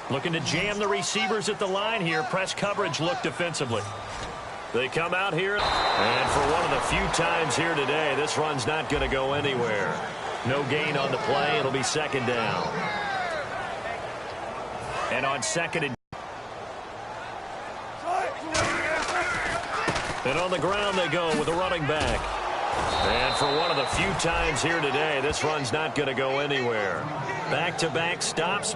Looking to jam the receivers at the line here. Press coverage look defensively. They come out here, and for one of the few times here today, this run's not going to go anywhere. No gain on the play. It'll be second down. And on second and on the ground they go with a running back. And for one of the few times here today, this run's not going to go anywhere. Back-to-back stops.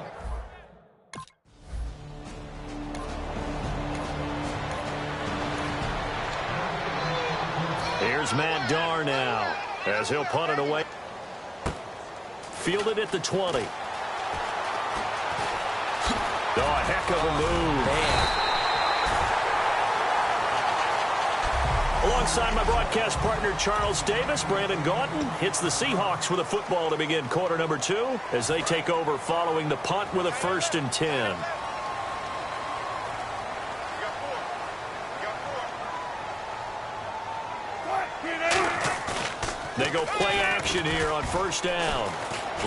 Here's Matt Darr now as he'll punt it away. Fielded at the 20. Oh, a heck of a move. Man. Alongside my broadcast partner Charles Davis, Brandon Gaudin hits the Seahawks with a football to begin quarter number 2 as they take over following the punt with a 1st and 10. They go play action here on 1st down.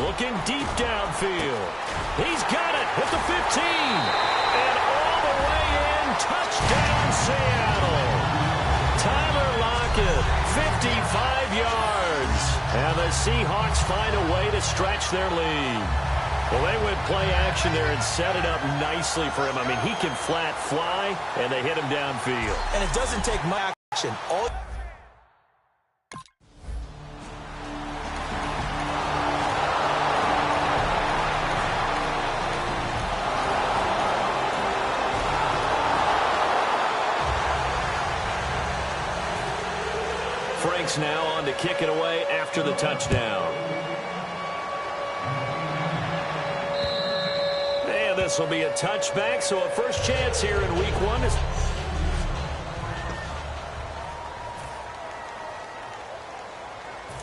Looking deep downfield. He's got it at the 15. And all the way in. Touchdown, Seattle. Tyler Lockett, 55 yards. And the Seahawks find a way to stretch their lead. Well, they went play action there and set it up nicely for him. I mean, he can flat fly, and they hit him downfield. And it doesn't take much action. Frank's now on to kick it away after the touchdown. And this will be a touchback, so a first chance here in week 1 is...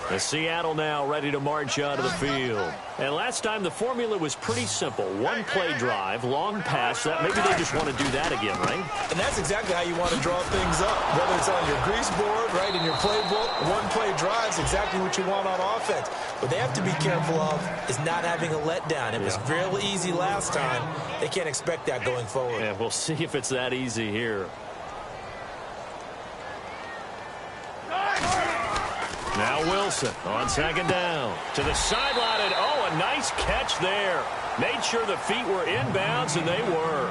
The Seattle now ready to march out of the field. And last time the formula was pretty simple. One play drive, long pass. That maybe they just want to do that again, right? And that's exactly how you want to draw things up. Whether it's on your grease board, right, in your playbook, one play drive is exactly what you want on offense. What they have to be careful of is not having a letdown. It was real easy last time. They can't expect that going forward. Yeah, we'll see if it's that easy here. Now Wilson on 2nd down. To the sideline, and oh, a nice catch there. Made sure the feet were inbounds, and they were.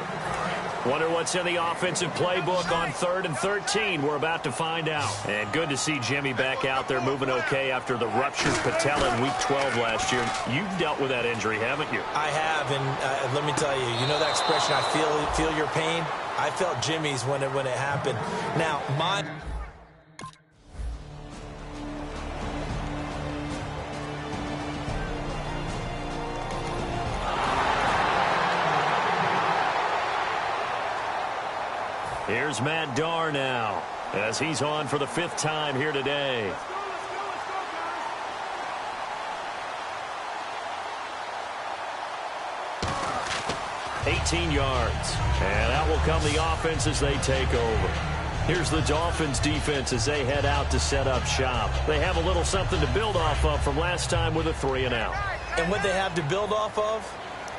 Wonder what's in the offensive playbook on 3rd and 13. We're about to find out. And good to see Jimmy back out there moving okay after the ruptured patella in Week 12 last year. You've dealt with that injury, haven't you? I have, and let me tell you, you know that expression, I feel your pain? I felt Jimmy's when it happened. Now, Here's Matt Darr now as he's on for the 5th time here today. $18 yards. And out will come the offense as they take over. Here's the Dolphins defense as they head out to set up shop. They have a little something to build off of from last time with a 3 and out. And what they have to build off of?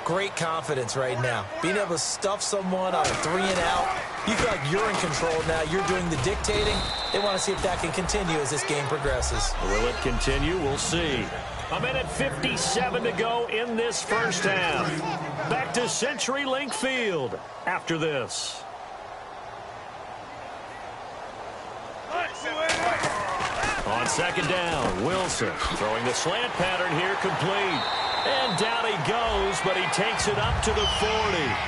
Great confidence right now. Being able to stuff someone on a 3 and out. You feel like you're in control now. You're doing the dictating. They want to see if that can continue as this game progresses. Will it continue? We'll see. A minute 57 to go in this first half. Back to CenturyLink Field after this. On 2nd down, Wilson throwing the slant pattern here complete. And down he goes, but he takes it up to the 40.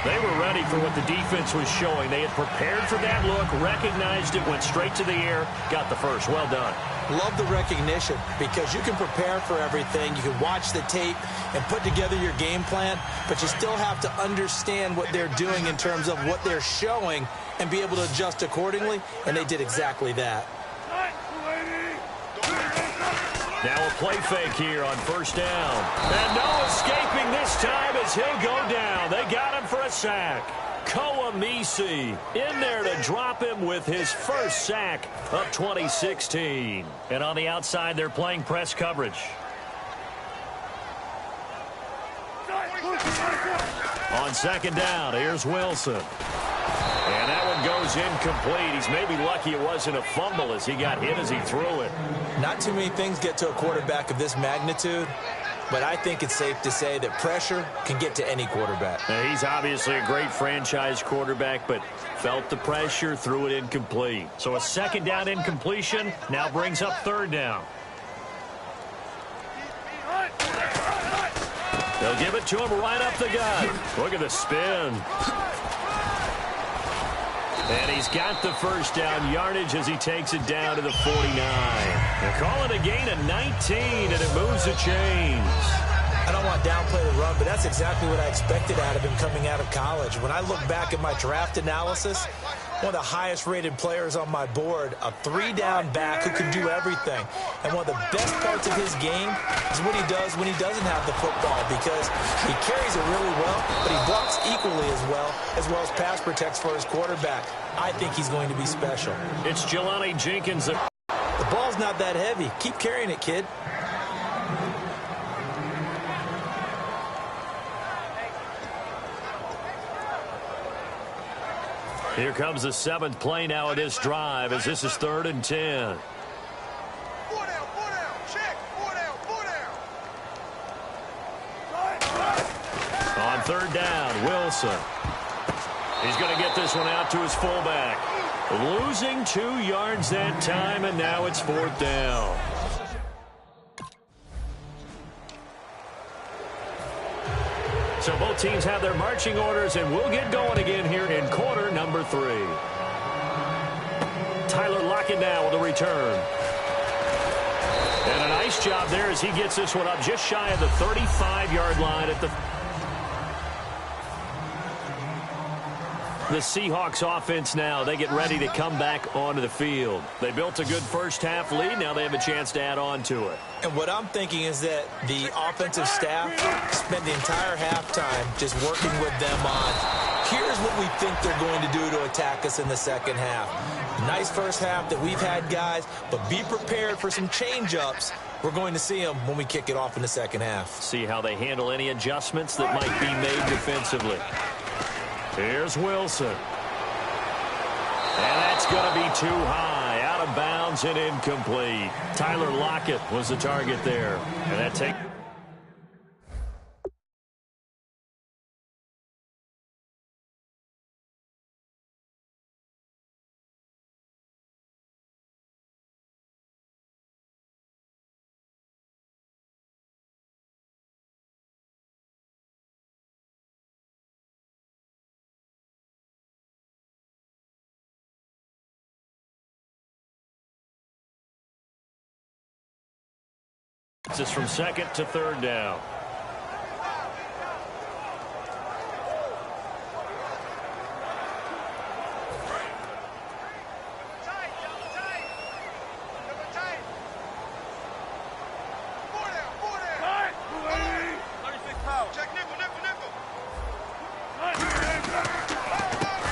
They were ready for what the defense was showing. They had prepared for that look, recognized it, went straight to the air, got the first. Well done. Love the recognition because you can prepare for everything. You can watch the tape and put together your game plan, but you still have to understand what they're doing in terms of what they're showing and be able to adjust accordingly, and they did exactly that. Now a play fake here on 1st down. And no escaping this time as he'll go down. They got him for a sack. Koamisi in there to drop him with his first sack of 2016. And on the outside, they're playing press coverage. On second down, here's Wilson. And that one goes incomplete. He's maybe lucky it wasn't a fumble as he got hit as he threw it. Not too many things get to a quarterback of this magnitude, but I think it's safe to say that pressure can get to any quarterback. He's obviously a great franchise quarterback, but felt the pressure, threw it incomplete. So a second down incompletion now brings up third down. They'll give it to him right up the gut. Look at the spin. And he's got the first down yardage as he takes it down to the 49. They call it a gain of 19, and it moves the chains. I don't want to downplay the run, but that's exactly what I expected out of him coming out of college. When I look back at my draft analysis, one of the highest-rated players on my board, a three-down back who can do everything. And one of the best parts of his game is what he does when he doesn't have the football, because he carries it really well, but he blocks equally as well as pass protects for his quarterback. I think he's going to be special. It's Jelani Jenkins. The ball's not that heavy. Keep carrying it, kid. Here comes the seventh play now of this drive as this is 3rd and 10. On third down, Wilson. He's going to get this one out to his fullback. Losing 2 yards that time, and now it's 4th down. So both teams have their marching orders, and we'll get going again here in quarter number 3. Tyler Lockett now with a return. And a nice job there as he gets this one up just shy of the 35-yard line at the Seahawks offense now. They get ready to come back onto the field. They built a good first-half lead. Now they have a chance to add on to it. And what I'm thinking is that the offensive staff spent the entire halftime just working with them on, here's what we think they're going to do to attack us in the second half. Nice first half that we've had, guys, but be prepared for some change-ups. We're going to see them when we kick it off in the second half. See how they handle any adjustments that might be made defensively. Here's Wilson. And that's going to be too high. Out of bounds and incomplete. Tyler Lockett was the target there. And that takes... This is from 2nd to 3rd down.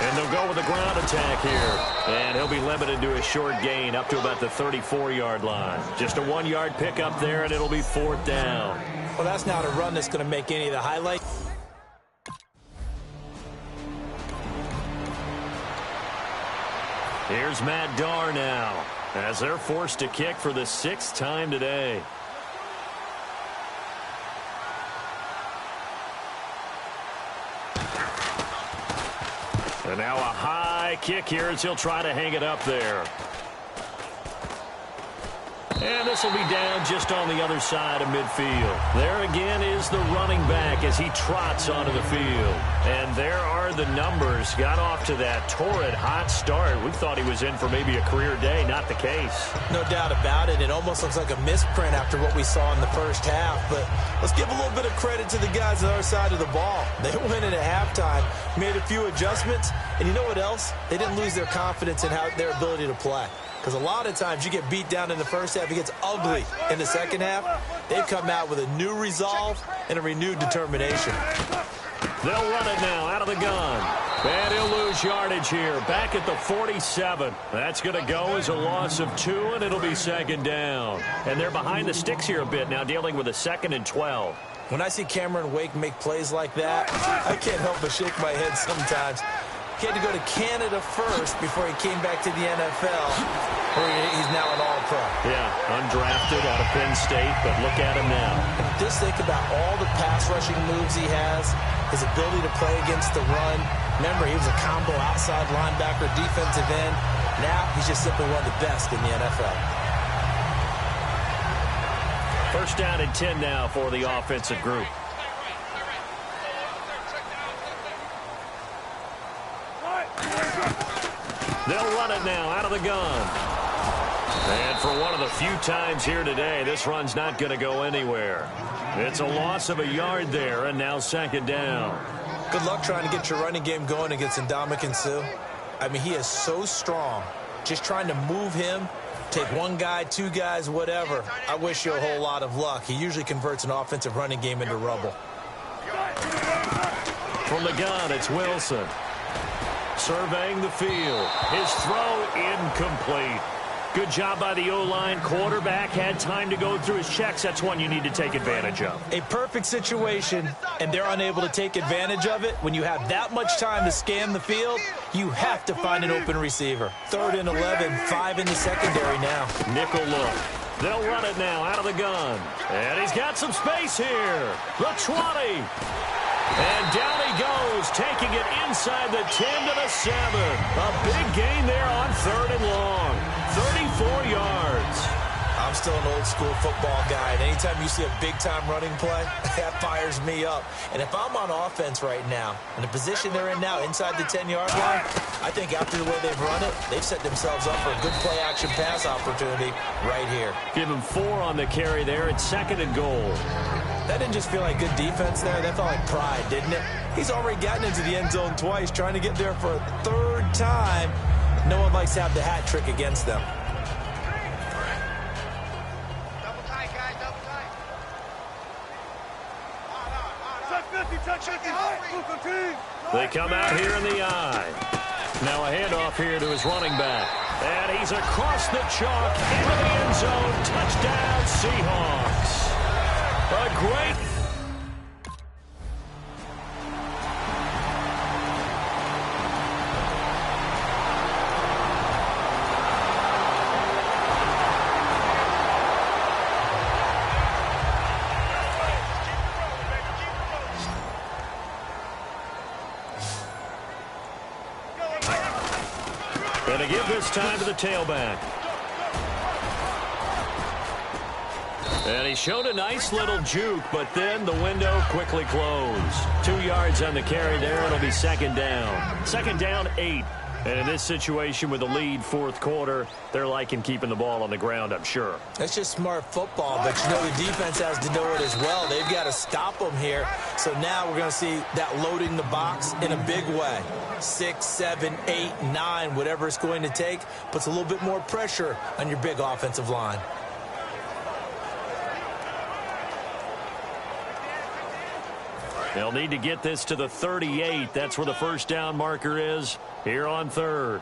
And they'll go with a ground attack here. And he'll be limited to a short gain up to about the 34-yard line. Just a 1-yard pickup there, and it'll be 4th down. Well, that's not a run that's going to make any of the highlights. Here's Matt Darr now as they're forced to kick for the 6th time today. And now a high kick here as he'll try to hang it up there. And this will be down just on the other side of midfield. There again is the running back as he trots onto the field. And there are the numbers. Got off to that torrid hot start. We thought he was in for maybe a career day. Not the case. No doubt about it. It almost looks like a misprint after what we saw in the first half. But let's give a little bit of credit to the guys on the other side of the ball. They went in at halftime, made a few adjustments, and you know what else? They didn't lose their confidence in their ability to play. Because a lot of times you get beat down in the first half, it gets ugly in the second half. They've come out with a new resolve and a renewed determination. They'll run it now out of the gun. And he'll lose yardage here. Back at the 47. That's going to go as a loss of 2, and it'll be 2nd down. And they're behind the sticks here a bit now, dealing with a 2nd and 12. When I see Cameron Wake make plays like that, I can't help but shake my head sometimes. He had to go to Canada first before he came back to the NFL, where he's now an All-Pro. Yeah, undrafted out of Penn State, but look at him now. Just think about all the pass-rushing moves he has, his ability to play against the run. Remember, he was a combo outside linebacker, defensive end. Now he's just simply one of the best in the NFL. First down and 10 now for the offensive group. They'll run it now out of the gun. And for one of the few times here today, this run's not going to go anywhere. It's a loss of a yard there, and now second down. Good luck trying to get your running game going against Ndamukong Suh. I mean, he is so strong. Just trying to move him, take one guy, two guys, whatever. I wish you a whole lot of luck. He usually converts an offensive running game into rubble. From the gun, it's Wilson. Surveying the field. His throw incomplete. Good job by the O-line. Quarterback had time to go through his checks. That's one you need to take advantage of. A perfect situation, and they're unable to take advantage of it. When you have that much time to scan the field, you have to find an open receiver. 3rd and 11, 5 in the secondary now. Nickel look. They'll run it now out of the gun. And he's got some space here. The 20. And down he goes, taking it inside the 10 to the 7. A big gain there on 3rd and long. 34 yards. I'm still an old-school football guy, and anytime you see a big-time running play, that fires me up. And if I'm on offense right now, in the position they're in now, inside the 10-yard line, I think after the way they've run it, they've set themselves up for a good play-action pass opportunity right here. Give him 4 on the carry there at 2nd and goal. That didn't just feel like good defense there. That felt like pride, didn't it? He's already gotten into the end zone twice, trying to get there for a 3rd time. No one likes to have the hat trick against them. Double tight, guys, double tight. They come out here in the eye. Now a handoff here to his running back. And he's across the chalk into the end zone. Touchdown, Seahawks. A great... And to give this time to the tailback. And he showed a nice little juke, but then the window quickly closed. 2 yards on the carry there. It'll be 2nd down. 2nd down, 8. And in this situation with the lead 4th quarter, they're liking keeping the ball on the ground, I'm sure. That's just smart football, but you know the defense has to know it as well. They've got to stop them here. So now we're going to see that loading the box in a big way. 6, 7, 8, 9, whatever it's going to take, puts a little bit more pressure on your big offensive line. They'll need to get this to the 38. That's where the first down marker is here on 3rd.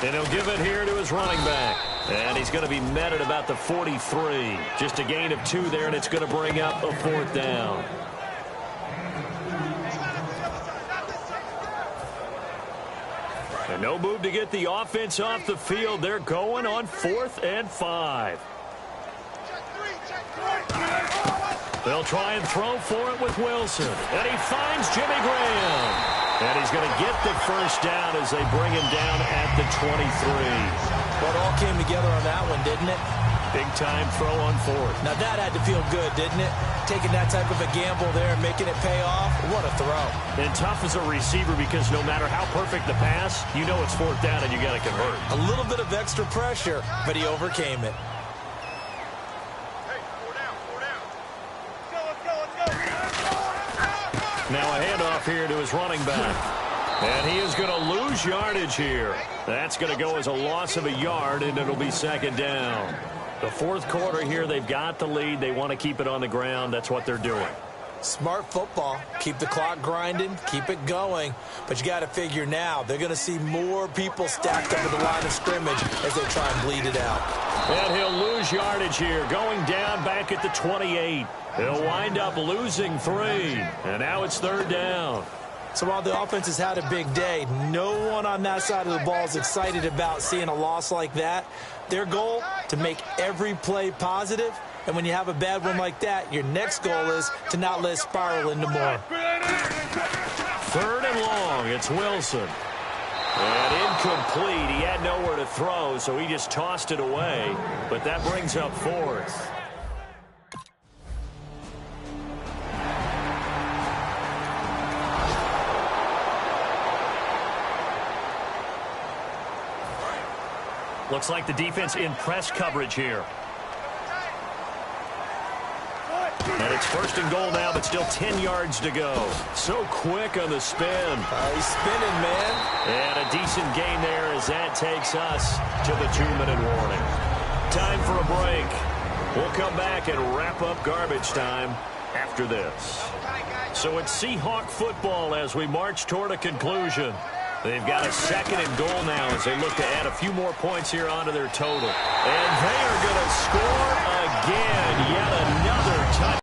And he'll give it here to his running back. And he's going to be met at about the 43. Just a gain of 2 there, and it's going to bring up a 4th down. And no move to get the offense off the field. They're going on 4th and 5. They'll try and throw for it with Wilson. And he finds Jimmy Graham. And he's going to get the first down as they bring him down at the 23. Well, it all came together on that one, didn't it? Big-time throw on 4th. Now, that had to feel good, didn't it? Taking that type of a gamble there and making it pay off. What a throw. And tough as a receiver because no matter how perfect the pass, you know it's 4th down and you got to convert. A little bit of extra pressure, but he overcame it. Now a handoff here to his running back. And he is going to lose yardage here. That's going to go as a loss of a yard, and it'll be 2nd down. The 4th quarter here, they've got the lead. They want to keep it on the ground. That's what they're doing. Smart football. Keep the clock grinding, keep it going. But you got to figure now, they're going to see more people stacked up at the line of scrimmage as they try and bleed it out. And he'll lose yardage here, going down back at the 28. He'll wind up losing 3. And now it's 3rd down. So while the offense has had a big day, no one on that side of the ball is excited about seeing a loss like that. Their goal, to make every play positive. And when you have a bad one like that, your next goal is to not let it spiral into more. 3rd and long. It's Wilson. And incomplete. He had nowhere to throw, so he just tossed it away. But that brings up 4th. Looks like the defense in press coverage here. And it's 1st and goal now, but still 10 yards to go. So quick on the spin. He's spinning, man. And a decent gain there as that takes us to the 2-minute warning. Time for a break. We'll come back and wrap up garbage time after this. So it's Seahawk football as we march toward a conclusion. They've got a 2nd and goal now as they look to add a few more points here onto their total. And they are going to score again. Yet another touchdown.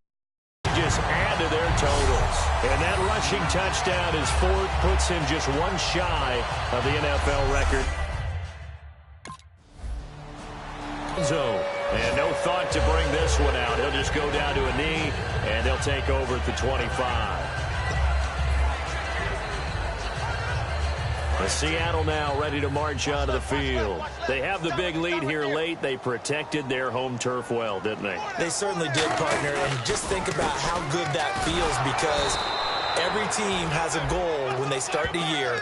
Just add to their totals. And that rushing touchdown is 4th, puts him just one shy of the NFL record. And no thought to bring this one out. He'll just go down to a knee, and they'll take over at the 25. Seattle now ready to march onto the field. They have the big lead here late. They protected their home turf well, didn't they? They certainly did, partner. And just think about how good that feels, because every team has a goal when they start the year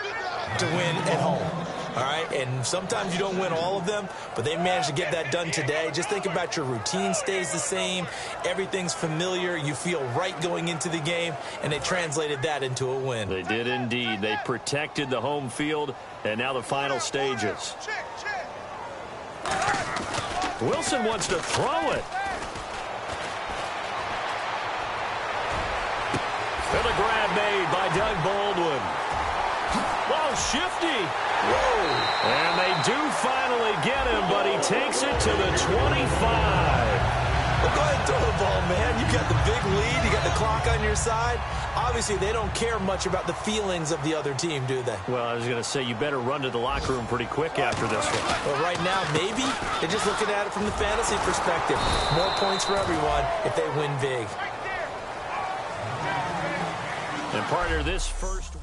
to win at home. All right, and sometimes you don't win all of them, but they managed to get that done today. Just think about your routine stays the same. Everything's familiar. You feel right going into the game, and they translated that into a win. They did indeed. They protected the home field, and now the final stages. Wilson wants to throw it. And a grab made by Doug Baldwin. Whoa, shifty. Whoa. And they do finally get him, but he takes it to the 25. Well, go ahead and throw the ball, man. You got the big lead. You got the clock on your side. Obviously, they don't care much about the feelings of the other team, do they? Well, I was going to say, you better run to the locker room pretty quick after this one. Well, right now, maybe they're just looking at it from the fantasy perspective. More points for everyone if they win big. And partner, this first...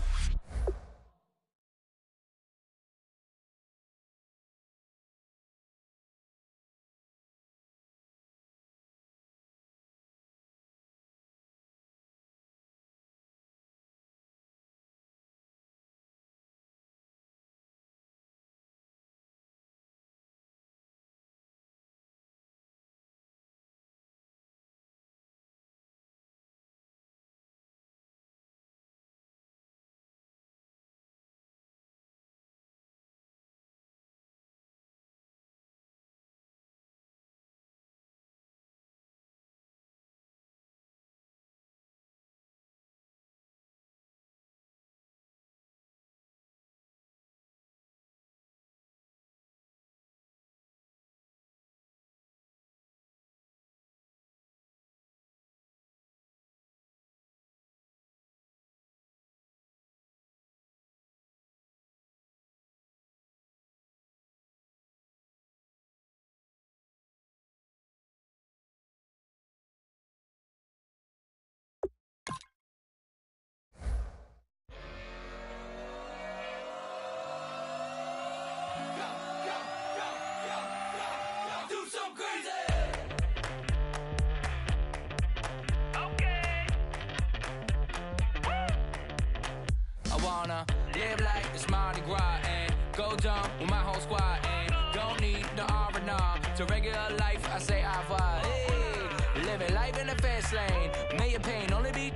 Live like it's Mardi Gras and go jump with my whole squad and don't need the R&R to regular life. I say I vibe. Hey, living life in the fast lane. May your pain only be.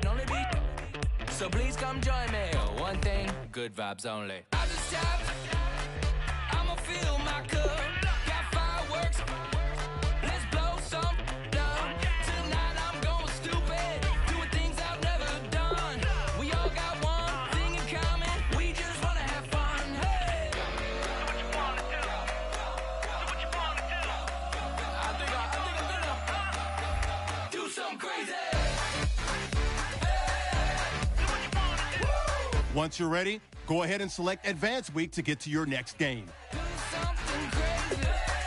So please come join me. One thing, good vibes only. I just tapped. I'ma fill my cup. Got fireworks. Let's blow some. Tonight I'm going stupid. Doing things I've never Once you're ready, go ahead and select Advanced Week to get to your next game. Do something crazy,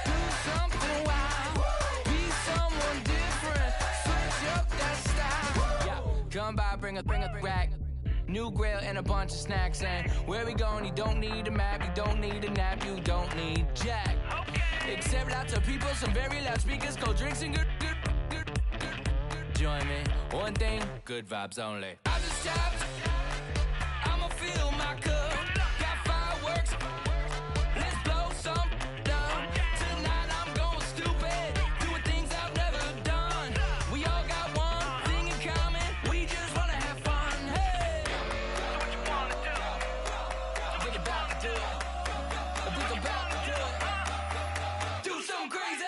do something wild, be someone different, switch up that style. Yeah, come by, bring a rack, new grill and a bunch of snacks. And where we going, you don't need a map, you don't need a nap, you don't need jack. Except lots of people, some very loud speakers, cold drinks and good. Join me, one thing, good vibes only. I just tapped, I'ma fill my cup, got fireworks, let's blow some down. Tonight I'm going stupid, doing things I've never done. We all got one thing in common, we just wanna have fun. Hey, what you wanna do? Think about to do it. Think about to do it. Do something crazy.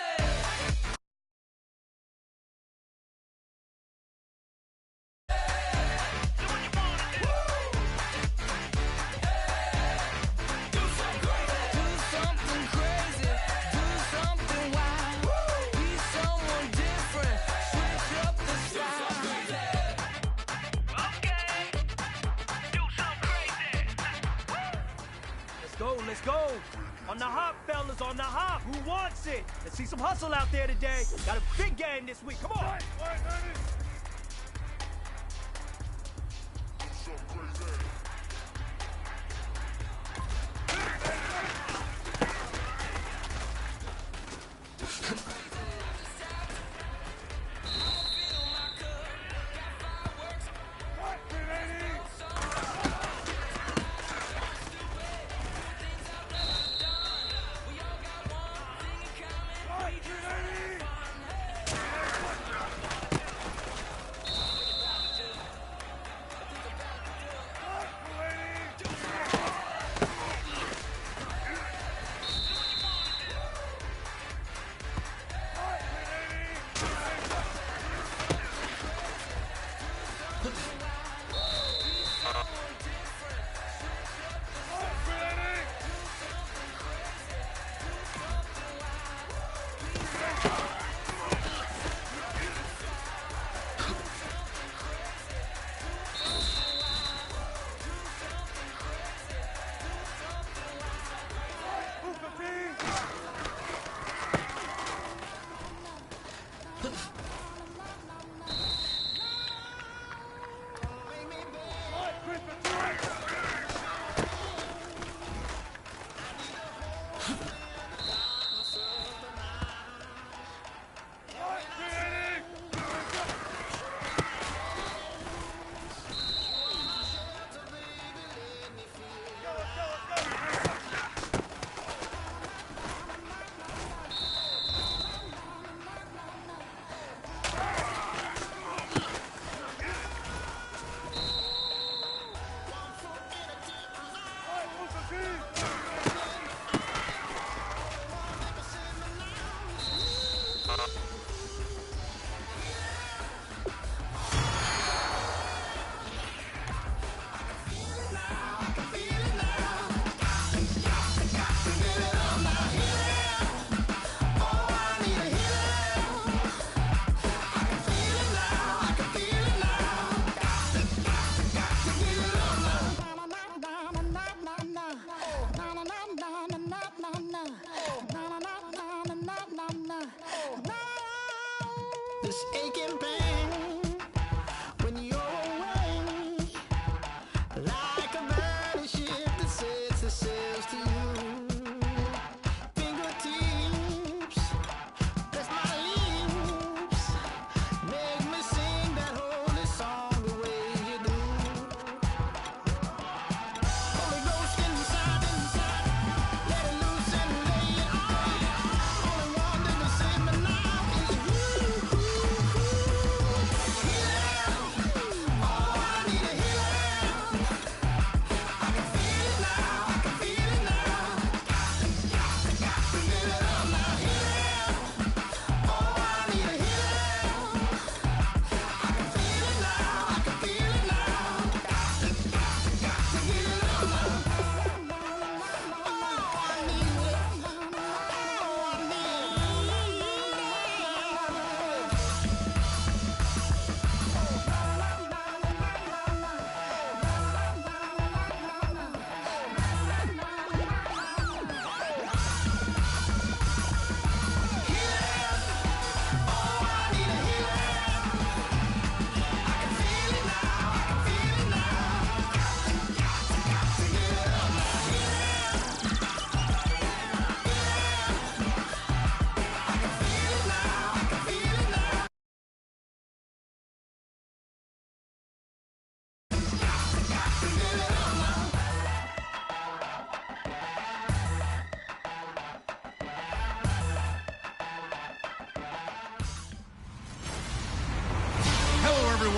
Let's go. On the hop, fellas, on the hop. Who wants it? Let's see some hustle out there today. Got a big game this week. Come on.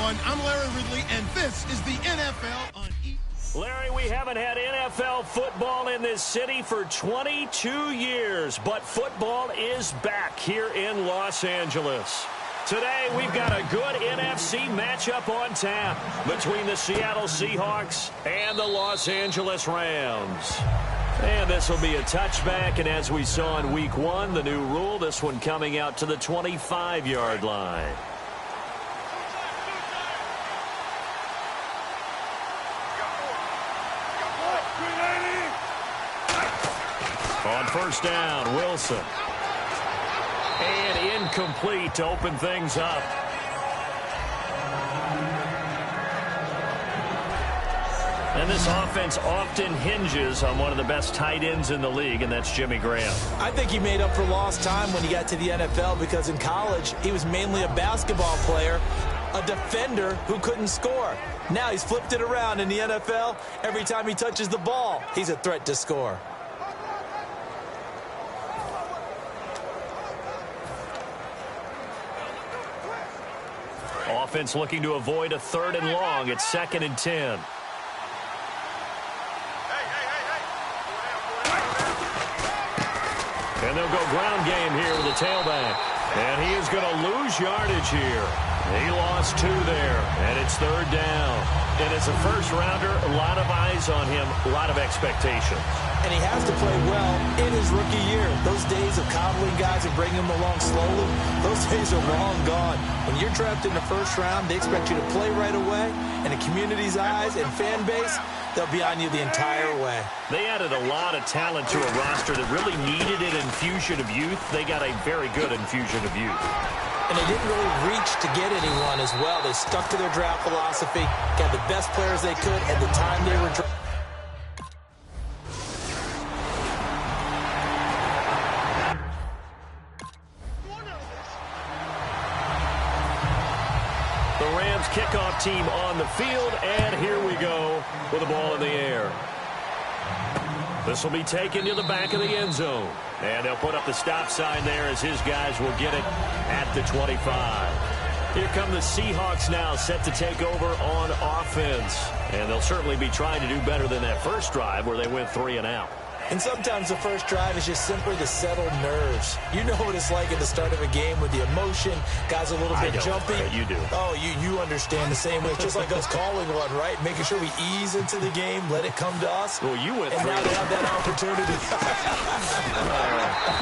everyone. I'm Larry Ridley, and this is the NFL on Larry, we haven't had NFL football in this city for 22 years, but football is back here in Los Angeles. Today, we've got a good NFC matchup on tap between the Seattle Seahawks and the Los Angeles Rams. And this will be a touchback, and as we saw in Week 1, the new rule, this one coming out to the 25-yard line. On first down, Wilson. And incomplete to open things up. And this offense often hinges on one of the best tight ends in the league, and that's Jimmy Graham. I think he made up for lost time when he got to the NFL because in college, he was mainly a basketball player, a defender who couldn't score. Now he's flipped it around in the NFL. Every time he touches the ball, he's a threat to score. Offense looking to avoid a 3rd and long. It's 2nd and 10. And they'll go ground game here with the tailback. And he is going to lose yardage here. He lost 2 there, and it's 3rd down. And as a first-rounder, a lot of eyes on him, a lot of expectations. And he has to play well in his rookie year. Those days of coddling guys and bringing them along slowly, those days are long gone. When you're drafted in the first round, they expect you to play right away. And the community's eyes and fan base, they'll be on you the entire way. They added a lot of talent to a roster that really needed an infusion of youth. They got a very good infusion of youth. And they didn't really reach to get anyone as well. They stuck to their draft philosophy, got the best players they could at the time they were drafted. The Rams kickoff team on the field, and here we go with the ball in the air. This will be taken to the back of the end zone. And they'll put up the stop sign there as his guys will get it at the 25. Here come the Seahawks now, set to take over on offense. And they'll certainly be trying to do better than that first drive where they went 3 and out. And sometimes the first drive is just simply to settle nerves. You know what it's like at the start of a game with the emotion. Guys a little bit jumpy. You do. Oh, you understand the same way. It's just like us calling one, right? Making sure we ease into the game, let it come to us. Well, you went 3 and now they have that opportunity.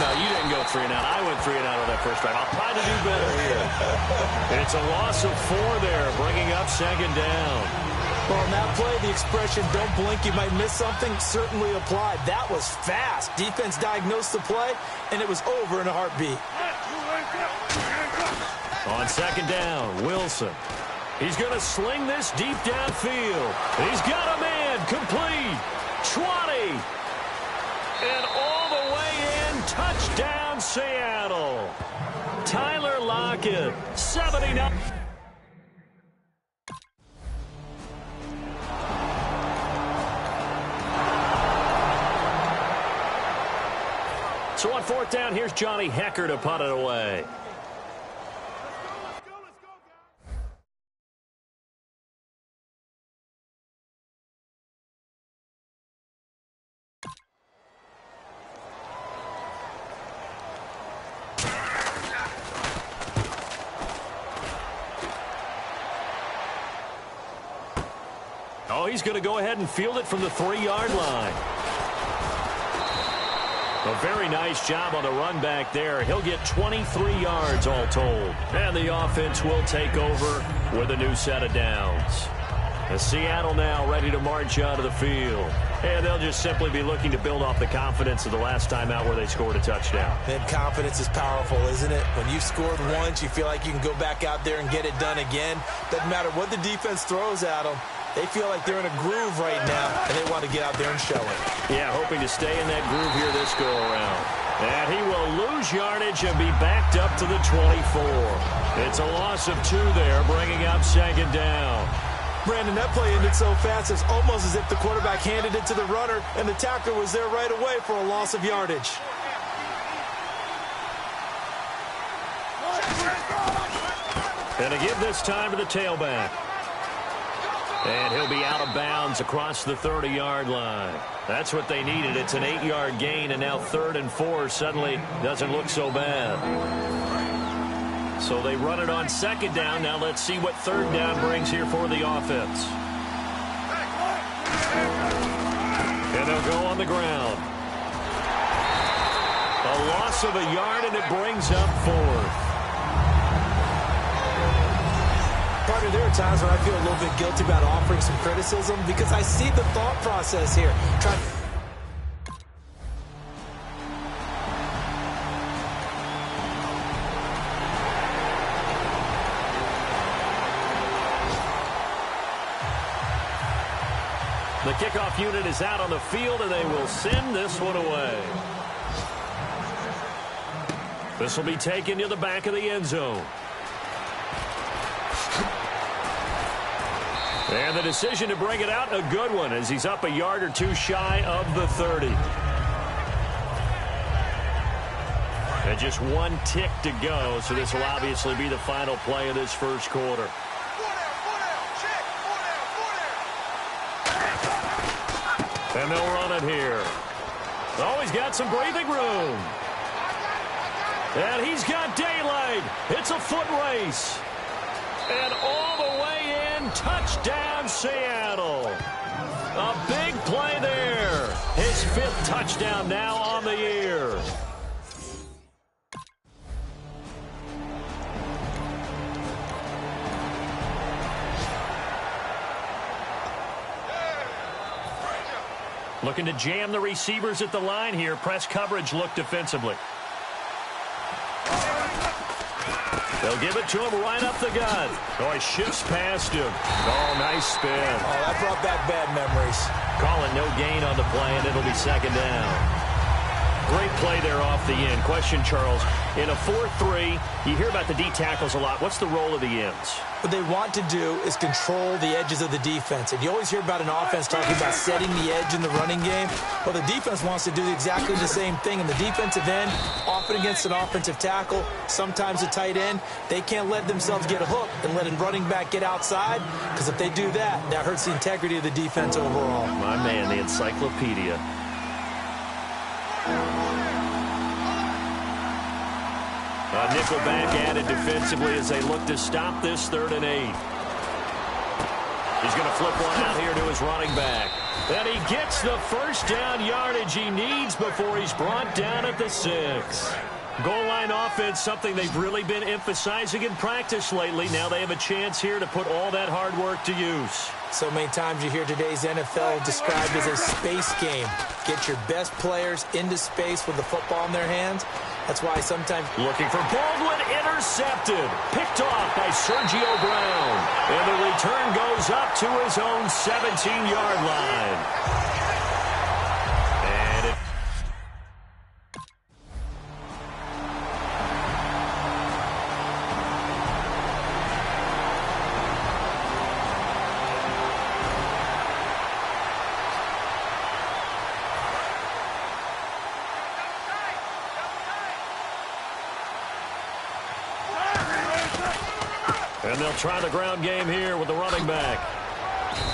No, you didn't go 3 and out. I went 3 and out on that first drive. I'll try to do better here. It's a loss of 4 there, bringing up 2nd down. Well, in that play, the expression, don't blink, you might miss something, certainly applied. That was fast. Defense diagnosed the play, and it was over in a heartbeat. On 2nd down, Wilson. He's going to sling this deep downfield. He's got a man, complete. 20. And all the way in, touchdown, Seattle. Tyler Lockett, 79. So on 4th down, here's Johnny Hecker to punt it away. Oh, he's going to go ahead and field it from the 3-yard line. A very nice job on the run back there. He'll get 23 yards all told. And the offense will take over with a new set of downs. And Seattle now ready to march out of the field. And they'll just simply be looking to build off the confidence of the last time out where they scored a touchdown. And confidence is powerful, isn't it? When you've scored once, you feel like you can go back out there and get it done again. Doesn't matter what the defense throws at them. They feel like they're in a groove right now, and they want to get out there and show it. Yeah, hoping to stay in that groove here this go-around. And he will lose yardage and be backed up to the 24. It's a loss of 2 there, bringing up 2nd down. Brandon, that play ended so fast, it's almost as if the quarterback handed it to the runner, and the tackler was there right away for a loss of yardage. And to give this time to the tailback. And he'll be out of bounds across the 30-yard line. That's what they needed. It's an 8-yard gain, and now 3rd and 4 suddenly doesn't look so bad. So they run it on 2nd down. Now let's see what 3rd down brings here for the offense. And they'll go on the ground. A loss of a yard, and it brings up 4th. Partner, there are times when I feel a little bit guilty about offering some criticism because I see the thought process here. The kickoff unit is out on the field, and they will send this one away. This will be taken to the back of the end zone. And the decision to bring it out, a good one, as he's up a yard or two shy of the 30. And just one tick to go, so this will obviously be the final play of this first quarter. And they'll run it here. Oh, he's got some breathing room. And he's got daylight. It's a foot race. And all the way in, touchdown Seattle. A big play there. His 5th touchdown now on the year. Looking to jam the receivers at the line here. Press coverage look defensively. They'll give it to him right up the gut. Oh, he shifts past him. Oh, nice spin. Oh, that brought back bad memories. Calling no gain on the play, and it'll be 2nd down. Great play there off the end. Question, Charles. In a 4-3, you hear about the D tackles a lot. What's the role of the ends? What they want to do is control the edges of the defense. And you always hear about an offense talking about setting the edge in the running game. Well, the defense wants to do exactly the same thing. In the defensive end, often against an offensive tackle, sometimes a tight end, they can't let themselves get hooked and let a running back get outside, because if they do that, that hurts the integrity of the defense overall. My man, the encyclopedia. A nickel back added defensively as they look to stop this 3rd and 8. He's going to flip one out here to his running back. And he gets the first down yardage he needs before he's brought down at the 6. Goal line offense, something they've really been emphasizing in practice lately. Now they have a chance here to put all that hard work to use. So many times you hear today's NFL described as a space game. Get your best players into space with the football in their hands. That's why sometimes... Looking for Baldwin, intercepted. Picked off by Sergio Brown. And the return goes up to his own 17-yard line. And they'll try the ground game here with the running back.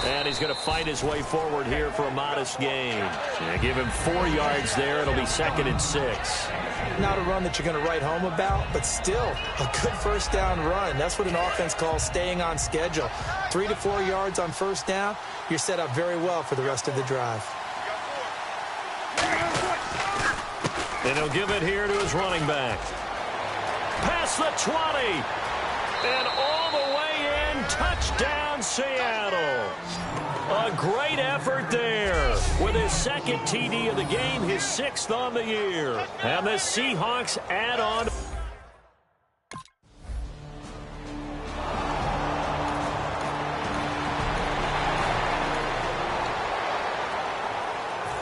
And he's going to fight his way forward here for a modest gain. Yeah, give him 4 yards there. It'll be 2nd and 6. Not a run that you're going to write home about, but still a good first down run. That's what an offense calls staying on schedule. 3 to 4 yards on first down, you're set up very well for the rest of the drive. And he'll give it here to his running back. Past the 20. And all the way in, touchdown Seattle. A great effort there with his 2nd TD of the game, his 6th on the year. And the Seahawks add on.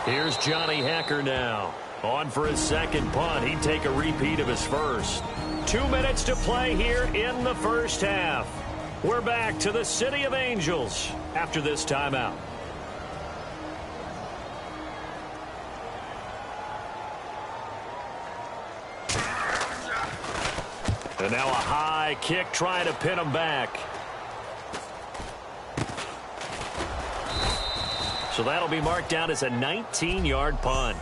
Here's Johnny Hacker now. On for his 2nd punt. He'd take a repeat of his first. 2 minutes to play here in the first half. We're back to the City of Angels after this timeout. And now a high kick trying to pin him back. So that'll be marked down as a 19-yard punt.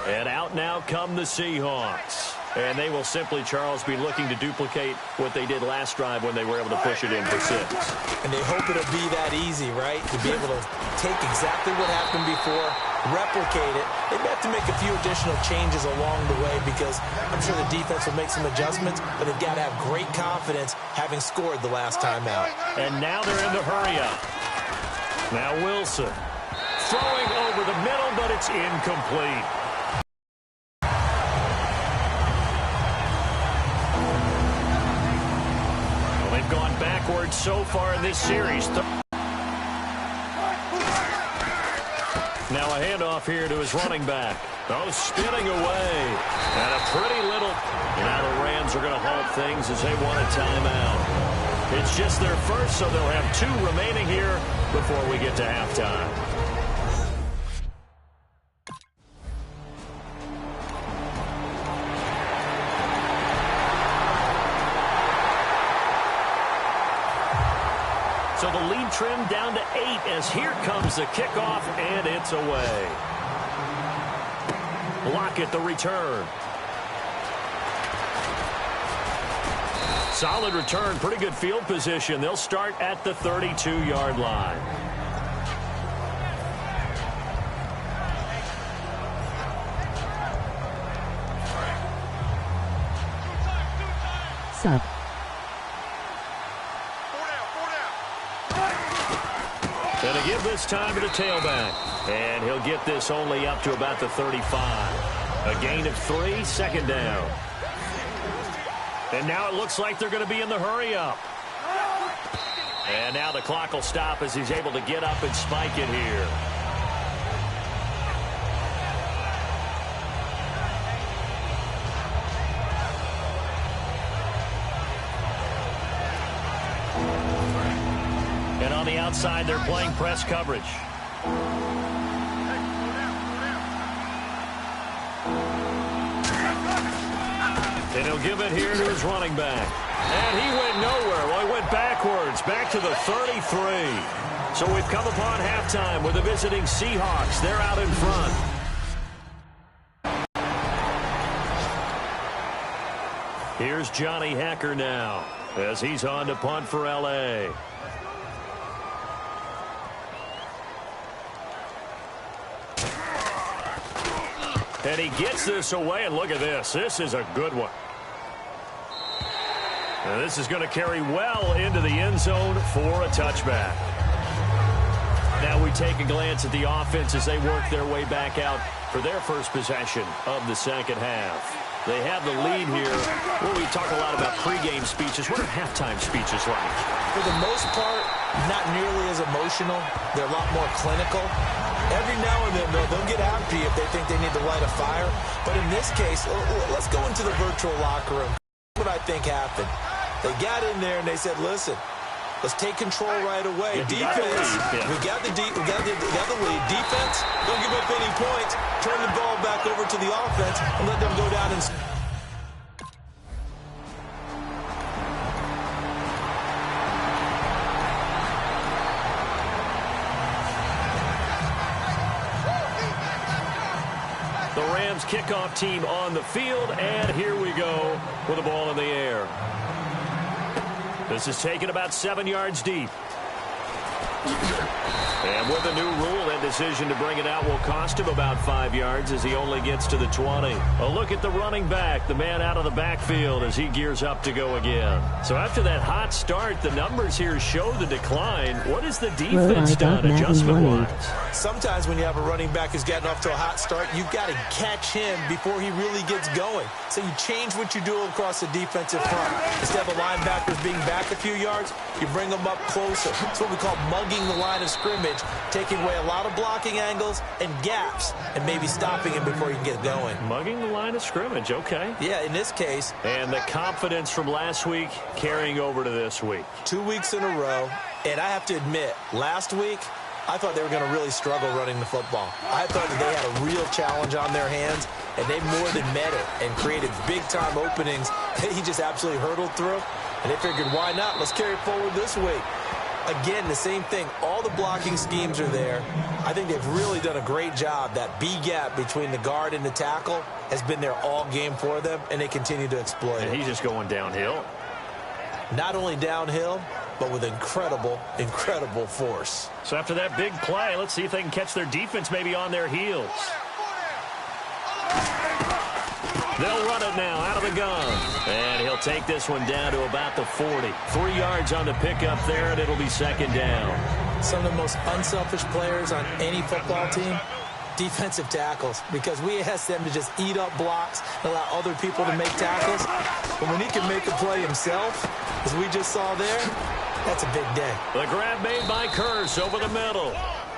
And out now come the Seahawks. And they will simply, Charles, be looking to duplicate what they did last drive when they were able to push it in for 6. And they hope it'll be that easy, right? To be able to take exactly what happened before, replicate it. They may have to make a few additional changes along the way because I'm sure the defense will make some adjustments, but they've got to have great confidence having scored the last time out. And now they're in the hurry-up. Now Wilson throwing over the middle, but it's incomplete. They've gone backwards so far in this series. Now a handoff here to his running back. Oh, spinning away. And a pretty little. Now the Rams are going to halt things as they want a timeout. It's just their first, so they'll have 2 remaining here before we get to halftime. So the lead trimmed down to 8 as here comes the kickoff, and it's away. Lockett the return. Solid return, pretty good field position. They'll start at the 32-yard line. Sub. Going to give this time to the tailback. And he'll get this only up to about the 35. A gain of 3, 2nd down. And now it looks like they're going to be in the hurry-up. And now the clock will stop as he's able to get up and spike it here. And on the outside, they're playing press coverage. And he'll give it here to his running back. And he went nowhere. Well, he went backwards, back to the 33. So we've come upon halftime with the visiting Seahawks. They're out in front. Here's Johnny Hacker now as he's on to punt for L.A. And he gets this away, and look at this. This is a good one. And this is going to carry well into the end zone for a touchback. Now we take a glance at the offense as they work their way back out for their first possession of the second half. They have the lead here. Well, we talk a lot about pregame speeches. What are halftime speeches like? For the most part, not nearly as emotional. They're a lot more clinical. Every now and then, they'll get after you if they think they need to light a fire. But in this case, let's go into the virtual locker room. What I think happened. They got in there and they said, listen, let's take control right away. Defense, we got the lead. Defense, don't give up any points. Turn the ball back over to the offense and let them go down and... The Rams kickoff team on the field, and here we go with the ball in the air. This is taken about 7 yards deep. And with a new rule, that decision to bring it out will cost him about 5 yards as he only gets to the 20. A look at the running back, the man out of the backfield as he gears up to go again. So after that hot start, the numbers here show the decline. What has the defense done adjustment-wise? Sometimes when you have a running back who's getting off to a hot start, you've got to catch him before he really gets going. So you change what you do across the defensive front. Instead of the linebackers being back a few yards, you bring them up closer. It's what we call mugging the line of scrimmage, taking away a lot of blocking angles and gaps and maybe stopping him before he can get going. Mugging the line of scrimmage, okay. Yeah, in this case. And the confidence from last week carrying over to this week. 2 weeks in a row, and I have to admit, last week, I thought they were going to really struggle running the football. I thought that they had a real challenge on their hands. and they more than met it and created big-time openings that he just absolutely hurdled through. And they figured, why not? Let's carry it forward this week. Again, the same thing. All the blocking schemes are there. I think they've really done a great job. That B gap between the guard and the tackle has been there all game for them, and they continue to exploit it. He's just going downhill. Not only downhill, but with incredible, incredible force. So after that big play, let's see if they can catch their defense maybe on their heels. They'll run it now out of the gun. And he'll take this one down to about the 40. 3 yards on the pickup there, and it'll be second down. Some of the most unselfish players on any football team, defensive tackles, because we ask them to just eat up blocks and allow other people to make tackles. But when he can make a play himself, as we just saw there, that's a big day. The grab made by Curse over the middle.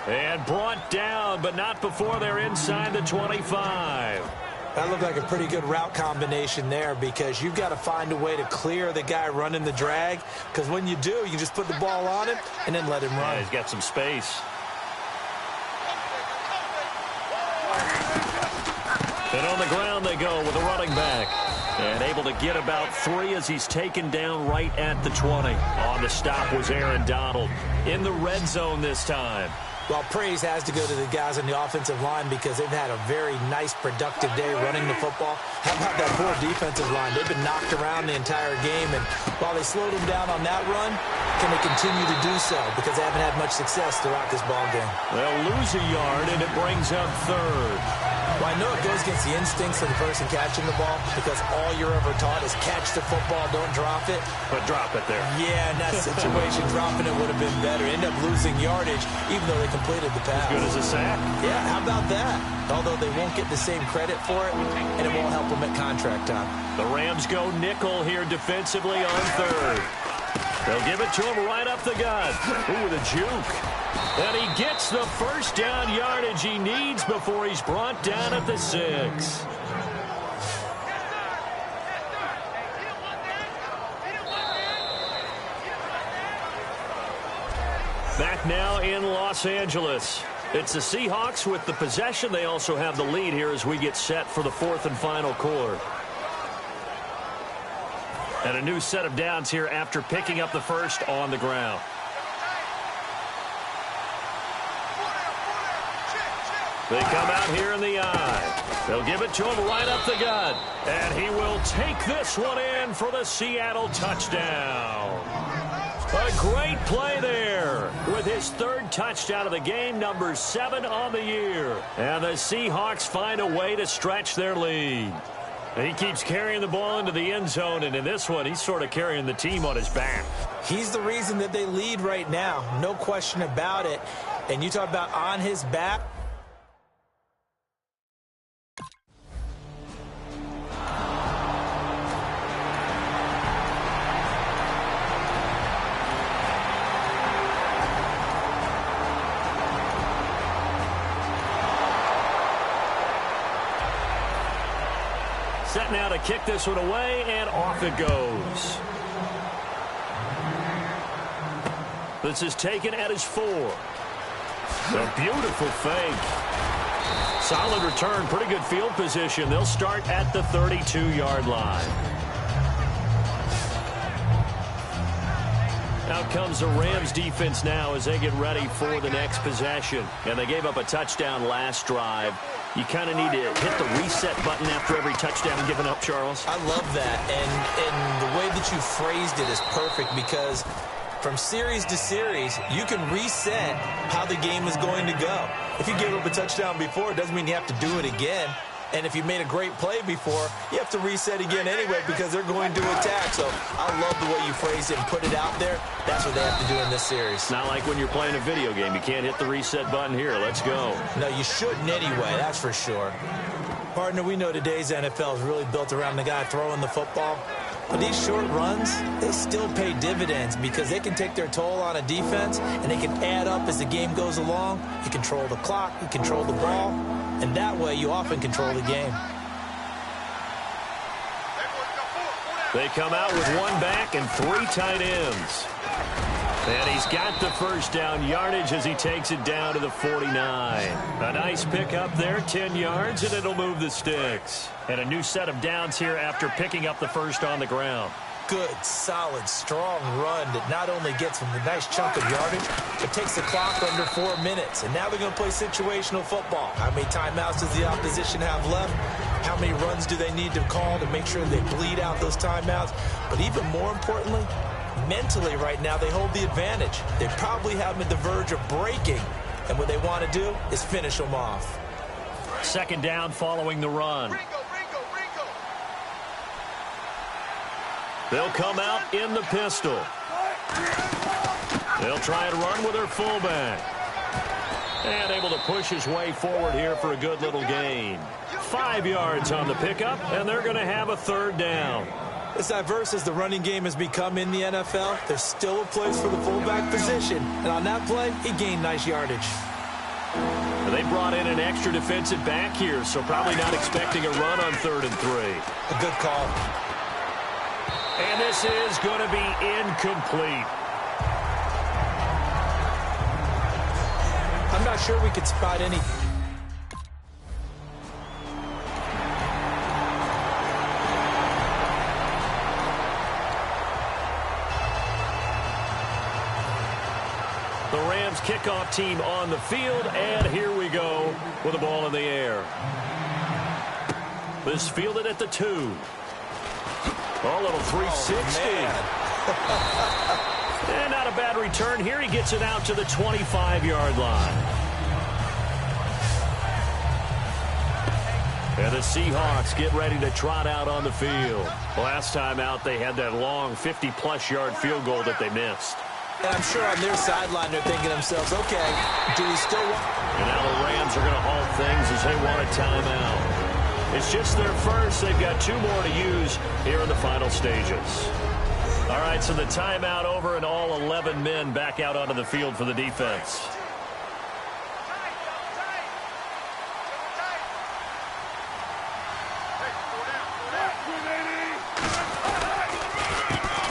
And brought down, but not before they're inside the 25. That looked like a pretty good route combination there, because you've got to find a way to clear the guy running the drag, because when you do, you just put the ball on him and then let him run. Yeah, he's got some space. And on the ground they go with a running back. And able to get about 3 as he's taken down right at the 20. On the stop was Aaron Donald. In the red zone this time. Well, praise has to go to the guys on the offensive line, because they've had a very nice, productive day running the football. How about that poor defensive line? They've been knocked around the entire game, and while they slowed them down on that run, can they continue to do so? Because they haven't had much success throughout this ball game. They'll lose a yard, and it brings up third. Well, I know it goes against the instincts of the person catching the ball, because all you're ever taught is catch the football, don't drop it. But drop it there. Yeah, in that situation, dropping it would have been better. End up losing yardage, even though they completed the pass. As good as a sack. Yeah, how about that? Although they won't get the same credit for it, and it won't help them at contract time. The Rams go nickel here defensively on third. They'll give it to him right up the gut. Ooh, with a juke. And he gets the first down yardage he needs before he's brought down at the 6. Back now in Los Angeles. It's the Seahawks with the possession. They also have the lead here as we get set for the 4th and final quarter. And a new set of downs here after picking up the first on the ground. They come out here in the eye. They'll give it to him right up the gut. And he will take this one in for the Seattle touchdown. A great play there with his 3rd touchdown of the game, number 7 on the year. And the Seahawks find a way to stretch their lead. And he keeps carrying the ball into the end zone, and in this one, he's sort of carrying the team on his back. He's the reason that they lead right now, no question about it. And you talk about on his back. Set now to kick this one away, and off it goes. This is taken at his 4. A beautiful fake. Solid return, pretty good field position. They'll start at the 32-yard line. Out comes the Rams defense now as they get ready for the next possession. And they gave up a touchdown last drive. You kind of need to hit the reset button after every touchdown given up, Charles. I love that. And the way that you phrased it is perfect, because from series to series, you can reset how the game is going to go. If you gave up a touchdown before, it doesn't mean you have to do it again. And if you made a great play before, you have to reset again anyway, because they're going to attack. So I love the way you phrased it and put it out there. That's what they have to do in this series. It's not like when you're playing a video game. You can't hit the reset button here. Let's go. No, you shouldn't anyway, that's for sure. Partner, we know today's NFL is really built around the guy throwing the football. But these short runs, they still pay dividends, because they can take their toll on a defense, and they can add up as the game goes along. You control the clock, you control the ball, and that way you often control the game. They come out with 1 back and 3 tight ends. And he's got the first down yardage as he takes it down to the 49. A nice pickup there, 10 yards, and it'll move the sticks. And a new set of downs here after picking up the first on the ground. Good, solid, strong run that not only gets them a nice chunk of yardage, but takes the clock under 4 minutes. And now they're going to play situational football. How many timeouts does the opposition have left? How many runs do they need to call to make sure they bleed out those timeouts? But even more importantly, mentally right now, they hold the advantage. They probably have them at the verge of breaking, and what they want to do is finish them off. Second down following the run. They'll come out in the pistol. They'll try and run with their fullback. And able to push his way forward here for a good little gain. 5 yards on the pickup, and they're going to have a third down. As diverse as the running game has become in the NFL, there's still a place for the fullback position. And on that play, he gained nice yardage. They brought in an extra defensive back here, so probably not expecting a run on 3rd and 3. A good call. And this is going to be incomplete. I'm not sure we could spot any. The Rams kickoff team on the field, and here we go with the ball in the air. This fielded at the 2. Oh, little 360. And not a bad return here. He gets it out to the 25-yard line. And the Seahawks get ready to trot out on the field. Last time out, they had that long 50-plus yard field goal that they missed. And I'm sure on their sideline they're thinking to themselves, okay, do we still want... And now the Rams are going to halt things as they want a timeout. It's just their first. They've got 2 more to use here in the final stages. All right, so the timeout over and all 11 men back out onto the field for the defense.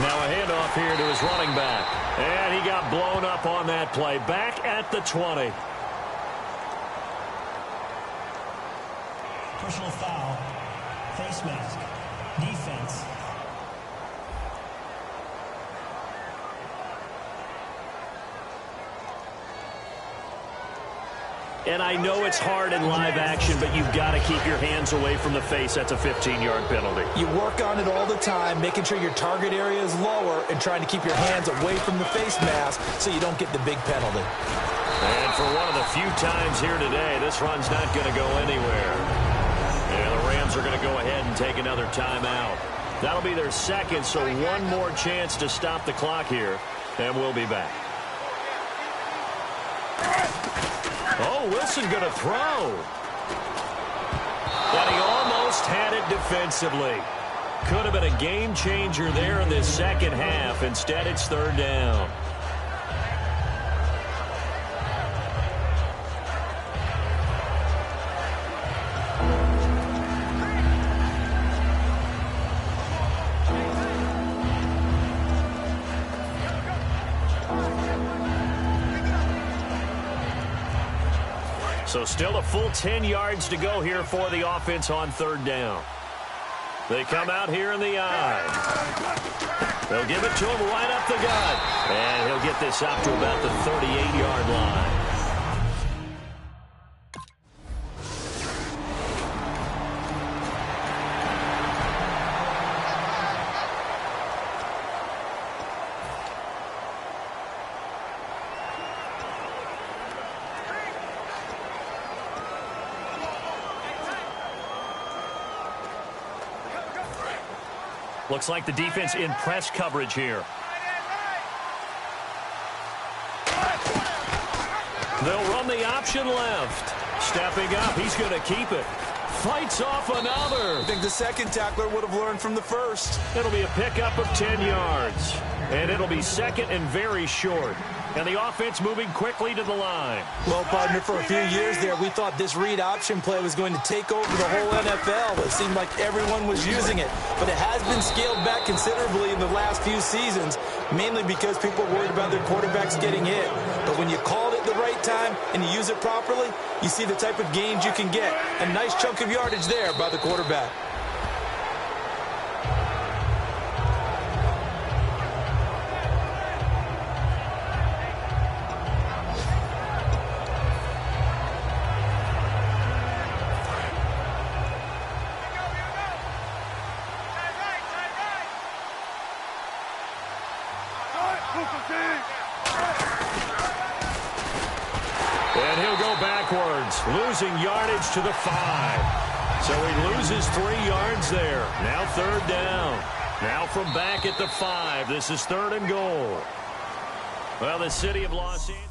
Now a handoff here to his running back. And he got blown up on that play. Back at the 20. Personal foul. Face mask. Defense. And I know it's hard in live action, but you've got to keep your hands away from the face. That's a 15-yard penalty. You work on it all the time, making sure your target area is lower and trying to keep your hands away from the face mask so you don't get the big penalty. And for one of the few times here today, this run's not going to go anywhere. And the Rams are going to go ahead and take another timeout. That'll be their second, so one more chance to stop the clock here, and we'll be back. Oh, Wilson going to throw. But he almost had it defensively. Could have been a game changer there in this second half. Instead, it's 3rd down. So still a full 10 yards to go here for the offense on 3rd down. They come out here in the eye. They'll give it to him right up the gut. And he'll get this up to about the 38-yard line. Looks like the defense in press coverage here. They'll run the option left. Stepping up, he's going to keep it. Fights off another. I think the second tackler would have learned from the first. It'll be a pickup of 10 yards. And it'll be second and very short. And the offense moving quickly to the line. Well, partner, for a few years there, we thought this read option play was going to take over the whole NFL. It seemed like everyone was using it. But it has been scaled back considerably in the last few seasons. mainly because people are worried about their quarterbacks getting hit. But when you call it the right time and you use it properly, you see the type of gains you can get. A nice chunk of yardage there by the quarterback. And he'll go backwards, losing yardage to the 5. So he loses 3 yards there. Now 3rd down. Now from back at the 5. This is 3rd and goal. Well, the city of Los Angeles.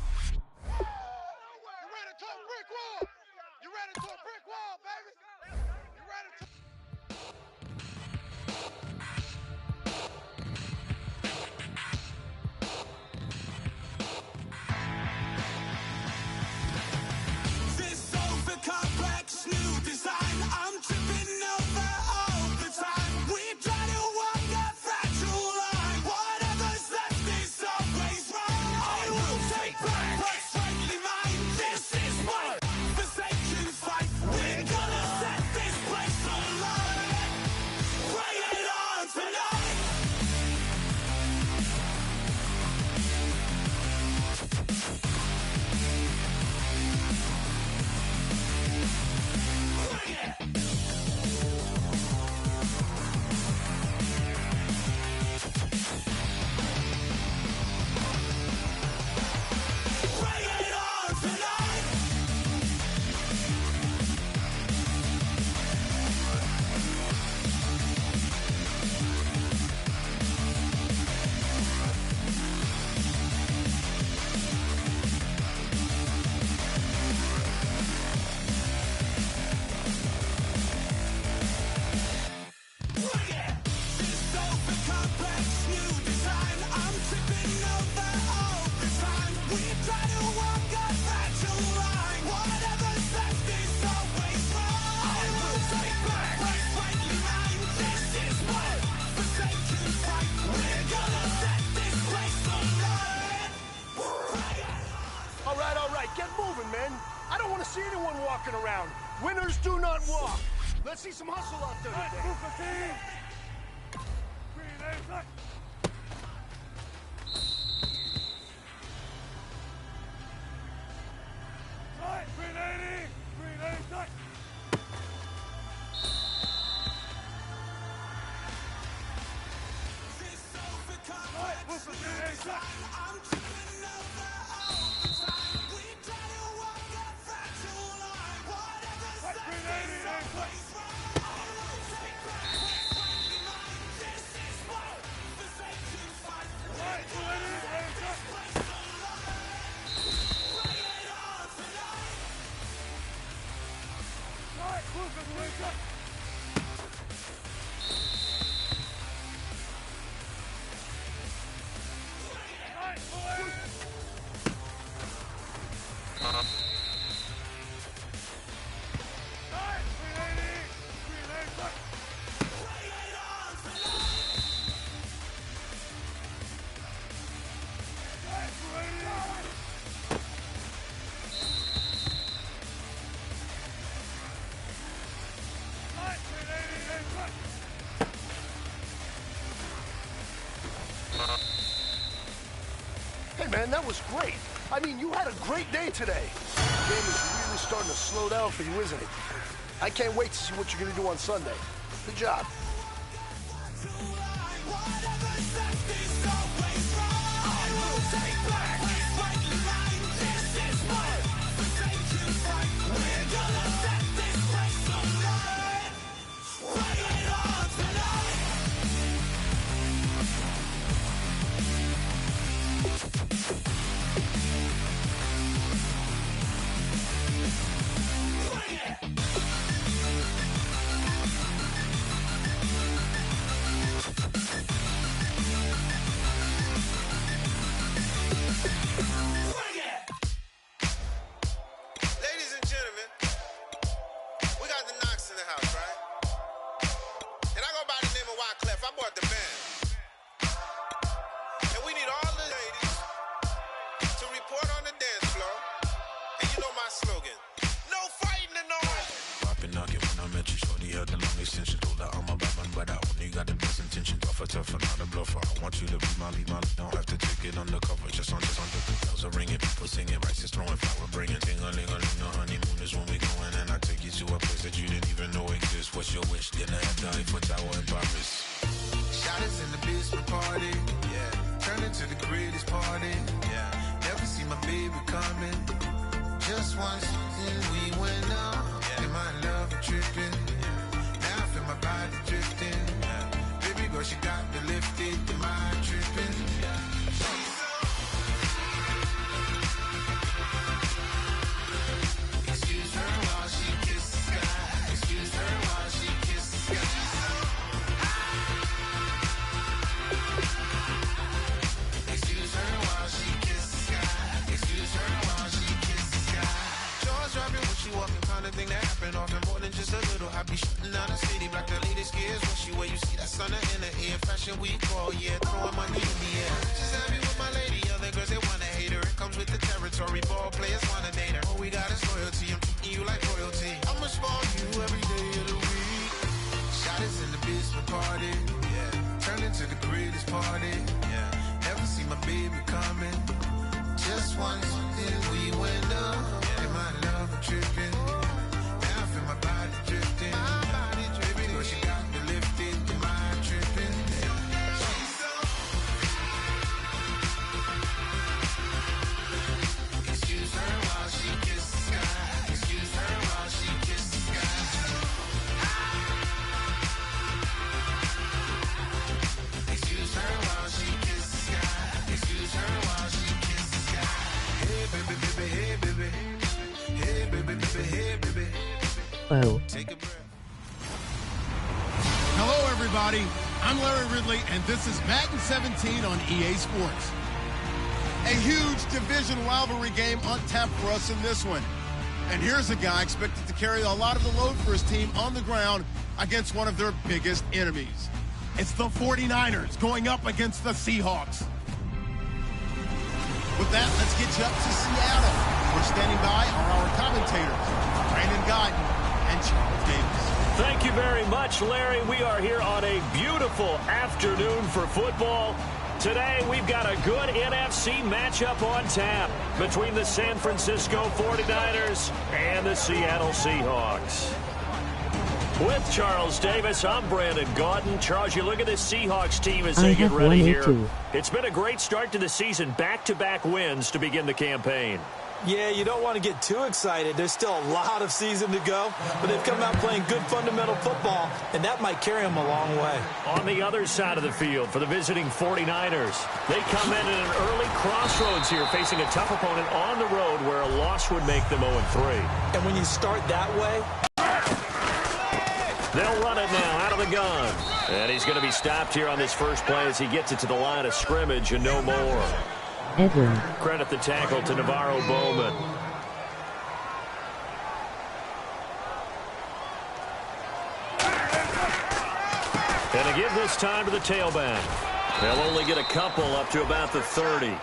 I don't want to see anyone walking around. Winners do not walk. Let's see some hustle out there today. Hey, man, that was great. I mean, you had a great day today. The game is really starting to slow down for you, isn't it? I can't wait to see what you're going to do on Sunday. Good job. got the best intentions, tougher, not a bluffer. I want you to be my lead, don't have to take it undercover. Just under the bells are ringing, people singing, rice is throwing, flower bringing. Ting-a-ling-a-ling, the honeymoon is when we going, and I take you to a place that you didn't even know exists. What's your wish? Dinner at the Eiffel Tower in Paris. Shot us in the basement party, yeah. Turn into the greatest party, yeah. Never see my baby coming. Just once, and we went up. Yeah. And my love tripping. Yeah. Now I feel my body drifting. Yeah. Baby girl, she got me lifted. My tripping. Yeah. Excuse her while she kisses the sky. Excuse her while she kisses the sky. Excuse her while she kisses the sky. Excuse her while she kisses the sky. Jaws dropping when she walking, kind of thing that happen often more than just a little. I be shutting down the city, black the latest gears. When she wear, you see that sun in the air. Fashion week, oh yeah, throwing money in the air. Just happy with my lady, other girls they wanna hate her. It comes with the territory, ball players wanna date her. All we got is loyalty, I'm treating you like royalty. I'ma spoil you every day of the week. Shot us in the basement party, yeah. Turned into the greatest party, yeah. Never see my baby coming. Just once, and we went up. And my love tripping. Now I feel my body drifting. Baby girl, she got me lifted. My tripping. Excuse her while she kisses the sky. Excuse her while she kisses the sky. Excuse her while she kisses the sky. Excuse her while she kisses the sky. Hey baby, baby, hey baby. Hey baby, baby, hey baby. Whoa. Take a breath. Hello, everybody. I'm Larry Ridley, and this is Madden 17 on EA Sports. A huge division rivalry game on tap for us in this one. And here's a guy expected to carry a lot of the load for his team on the ground against one of their biggest enemies. It's the 49ers going up against the Seahawks. With that, let's get you up to Seattle. We're standing by are our commentators, Brandon Guyton and Charles Davis. Thank you very much, Larry. We are here on a beautiful afternoon for football. Today, we've got a good NFC matchup on tap between the San Francisco 49ers and the Seattle Seahawks. With Charles Davis, I'm Brandon Guyton. Charles, you look at this Seahawks team as they get ready here. It's been a great start to the season, back-to-back wins to begin the campaign. Yeah, you don't want to get too excited. There's still a lot of season to go, but they've come out playing good fundamental football, and that might carry them a long way. On the other side of the field for the visiting 49ers, they come in at an early crossroads here, facing a tough opponent on the road where a loss would make them 0-3. And when you start that way, they'll run it now out of the gun. And he's going to be stopped here on this first play as he gets it to the line of scrimmage and no more. Edward. Credit the tackle to Navarro Bowman. And to give this time to the tailback. They'll only get a couple up to about the 30.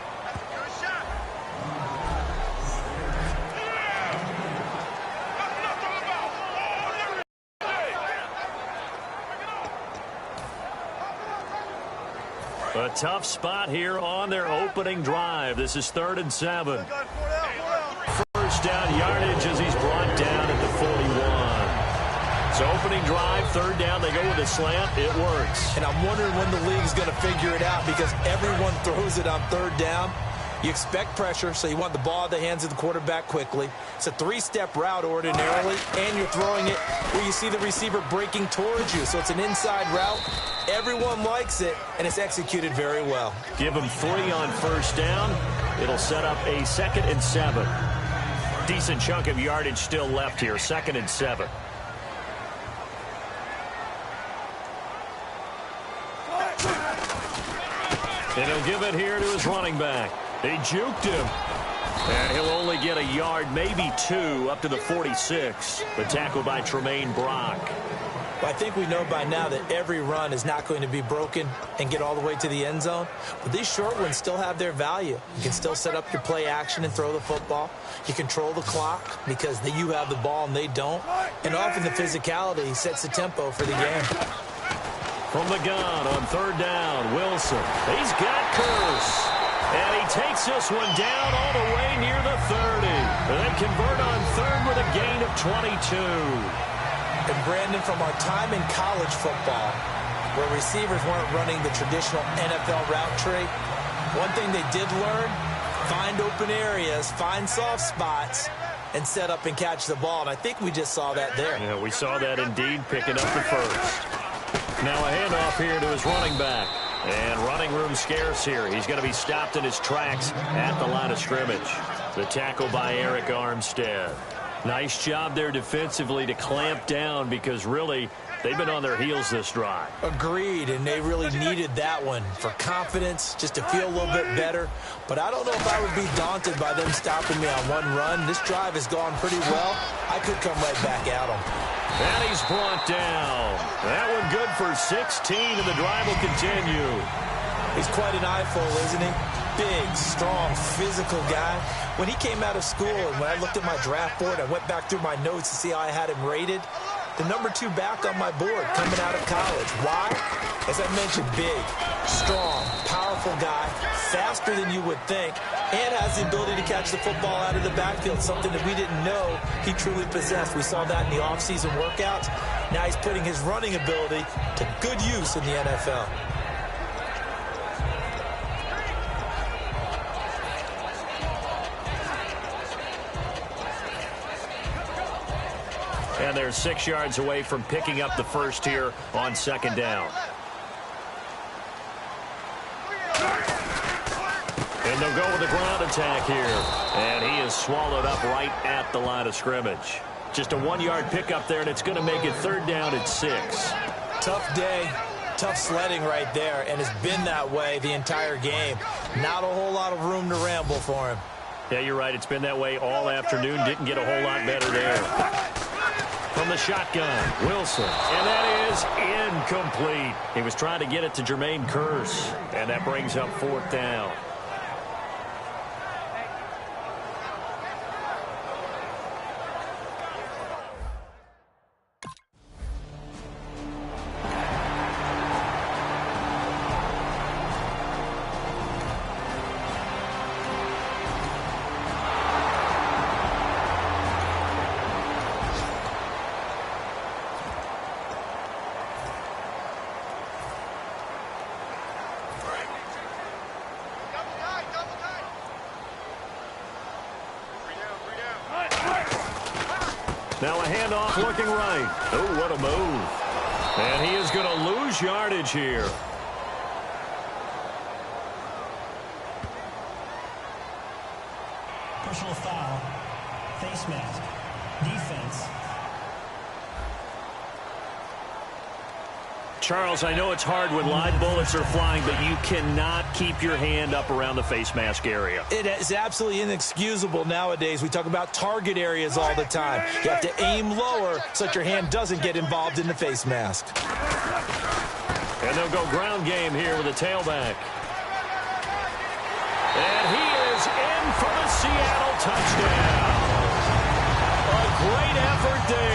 A tough spot here on their opening drive. This is 3rd and 7. First down yardage as he's brought down at the 41. So opening drive, 3rd down, they go with a slant. It works. And I'm wondering when the league's going to figure it out because everyone throws it on 3rd down. You expect pressure, so you want the ball in the hands of the quarterback quickly. It's a 3-step route ordinarily, and you're throwing it where you see the receiver breaking towards you. So it's an inside route. Everyone likes it, and it's executed very well. Give him 3 on 1st down. It'll set up a 2nd and 7. Decent chunk of yardage still left here. 2nd and 7. And he'll give it here to his running back. They juked him. And he'll only get a yard, maybe 2, up to the 46. The tackle by Tremaine Brock. Well, I think we know by now that every run is not going to be broken and get all the way to the end zone. But these short ones still have their value. You can still set up your play action and throw the football. You control the clock because you have the ball and they don't. And often the physicality sets the tempo for the game. From the gun on third down, Wilson. He's got Curse. And he takes this one down all the way near the 30. And then convert on third with a gain of 22. And Brandon, from our time in college football, where receivers weren't running the traditional NFL route tree, one thing they did learn, find open areas, find soft spots, and set up and catch the ball. And I think we just saw that there. Yeah, we saw that indeed, picking up the first. Now a handoff here to his running back. And running room scarce here. He's going to be stopped in his tracks at the line of scrimmage. The tackle by Eric Armstead. Nice job there defensively to clamp down because really they've been on their heels this drive. Agreed, and they really needed that one for confidence, just to feel a little bit better. But I don't know if I would be daunted by them stopping me on one run. This drive has gone pretty well. I could come right back at them. And he's brought down. That one good for 16, and the drive will continue. He's quite an eyeful, isn't he? Big, strong, physical guy. When he came out of school and when I looked at my draft board, I went back through my notes to see how I had him rated. The #2 back on my board coming out of college. Why? As I mentioned, big, strong, powerful guy, faster than you would think, and has the ability to catch the football out of the backfield, something that we didn't know he truly possessed. We saw that in the offseason workouts. Now he's putting his running ability to good use in the NFL. And they're 6 yards away from picking up the first here on second down. And they'll go with the ground attack here. And he is swallowed up right at the line of scrimmage. Just a 1-yard pickup there, and it's going to make it third down at 6. Tough day, tough sledding right there, and it's been that way the entire game. Not a whole lot of room to ramble for him. Yeah, you're right. It's been that way all afternoon. Didn't get a whole lot better there. From the shotgun, Wilson. And that is incomplete. He was trying to get it to Jermaine Kearse. And that brings up fourth down. Now a handoff looking right. Oh, what a move. And he is going to lose yardage here. Personal foul. Face mask. Defense. Charles, I know it's hard when live bullets are flying, but you cannot keep your hand up around the face mask area. It is absolutely inexcusable nowadays. We talk about target areas all the time. You have to aim lower so that your hand doesn't get involved in the face mask. And they'll go ground game here with a tailback. And he is in for the Seattle touchdown. A great effort there.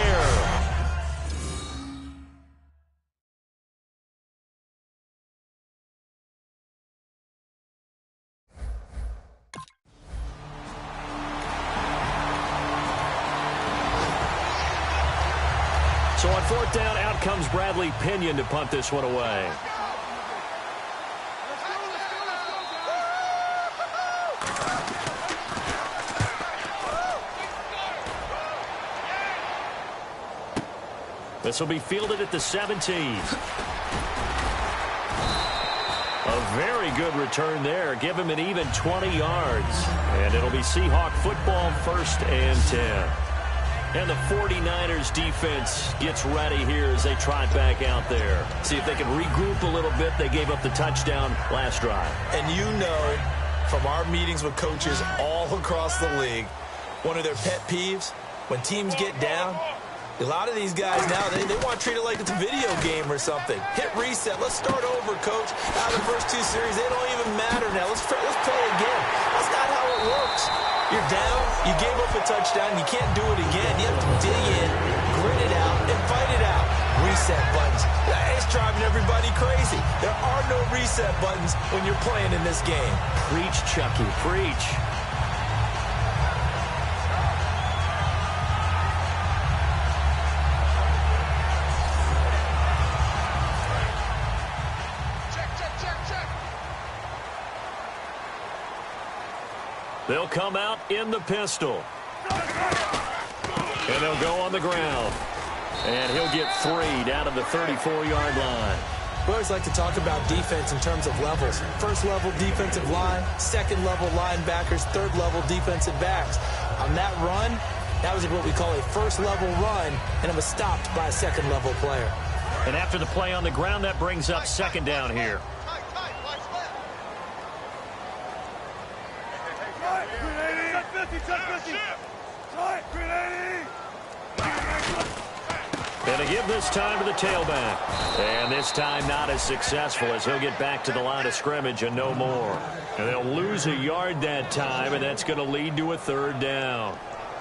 So on fourth down, out comes Bradley Pinion to punt this one away. This will be fielded at the 17. A very good return there. Give him an even 20 yards. And it'll be Seahawk football, 1st and 10. And the 49ers defense gets ready here as they trot back out there. See if they can regroup a little bit. They gave up the touchdown last drive. And you know from our meetings with coaches all across the league, one of their pet peeves, when teams get down, a lot of these guys now, they want to treat it like it's a video game or something. Hit reset. Let's start over, coach. Now the first 2 series, they don't even matter now. Let's play again. That's not how it works. You're down. You gave up a touchdown. You can't do it again. You have to dig in, grit it out, and fight it out. reset buttons. It's driving everybody crazy. There are no reset buttons when you're playing in this game. Preach, Chucky, preach. They'll come out in the pistol. And they'll go on the ground. And he'll get 3 down to the 34-yard line. We always like to talk about defense in terms of levels. First level defensive line, second level linebackers, third level defensive backs. On that run, that was what we call a first level run, and it was stopped by a second level player. And after the play on the ground, that brings up second down here. And to give this time to the tailback. And this time not as successful as he'll get back to the line of scrimmage and no more. And they'll lose a yard that time, and that's going to lead to a third down.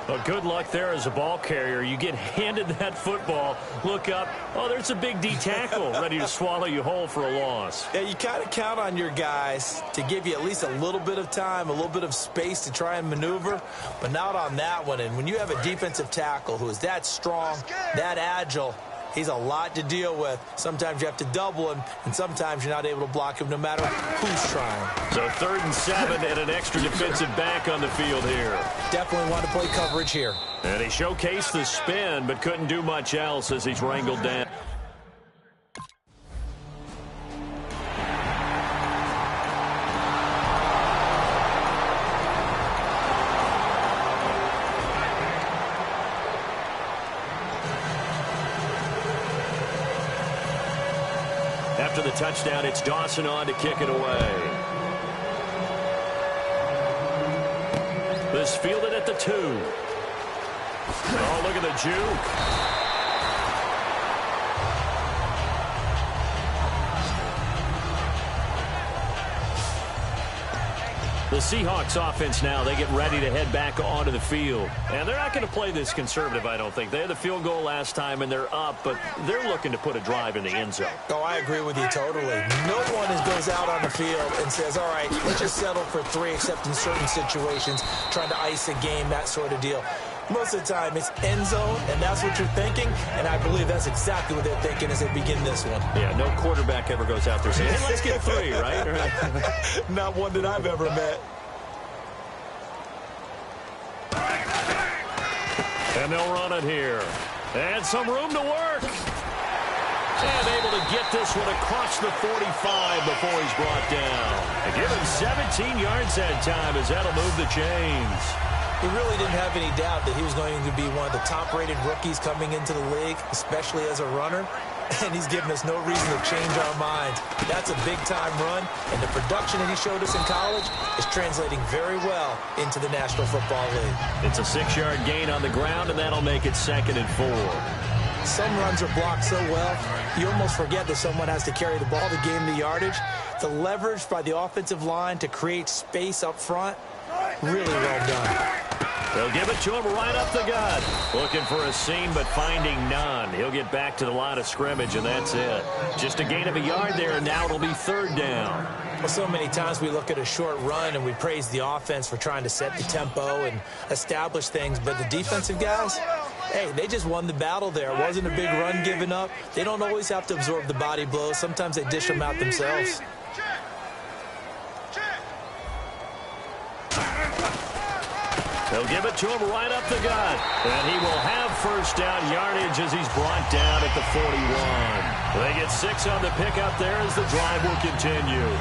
Well, good luck there as a ball carrier. You get handed that football, look up, oh, there's a big D tackle ready to swallow you whole for a loss. Yeah, you kind of count on your guys to give you at least a little bit of time, a little bit of space to try and maneuver, but not on that one. And when you have a defensive tackle who is that strong, that agile, he's a lot to deal with. Sometimes you have to double him, and sometimes you're not able to block him no matter who's trying. So 3rd and 7 and an extra defensive back on the field here. Definitely want to play coverage here. And he showcased the spin, but couldn't do much else as he's wrangled down. After the touchdown, it's Dawson on to kick it away. This fielded at the 2. Oh, look at the juke. The Seahawks offense now, they get ready to head back onto the field. And they're not going to play this conservative, I don't think. They had the field goal last time, and they're up, but they're looking to put a drive in the end zone. Oh, I agree with you totally. No one goes out on the field and says, all right, let's just settle for 3, except in certain situations, trying to ice a game, that sort of deal. Most of the time, it's end zone, and that's what you're thinking, and I believe that's exactly what they're thinking as they begin this one. Yeah, no quarterback ever goes out there saying, hey, let's get 3, right? Not one that I've ever met. And they'll run it here. And some room to work. And able to get this one across the 45 before he's brought down. And give him 17 yards that time as that'll move the chains. We really didn't have any doubt that he was going to be one of the top-rated rookies coming into the league, especially as a runner. And he's given us no reason to change our minds. That's a big-time run, and the production that he showed us in college is translating very well into the National Football League. It's a 6-yard gain on the ground, and that'll make it 2nd and 4. Some runs are blocked so well, you almost forget that someone has to carry the ball to gain the yardage. The leverage by the offensive line to create space up front, really well done. They'll give it to him right up the gut. Looking for a seam, but finding none. He'll get back to the line of scrimmage, and that's it. Just a gain of a yard there, and now it'll be 3rd down. Well, so many times we look at a short run and we praise the offense for trying to set the tempo and establish things, but the defensive guys, hey, they just won the battle there. It wasn't a big run given up. They don't always have to absorb the body blows. Sometimes they dish them out themselves. They'll give it to him right up the gut. And he will have 1st down yardage as he's brought down at the 41. They get 6 on the pickup there as the drive will continue.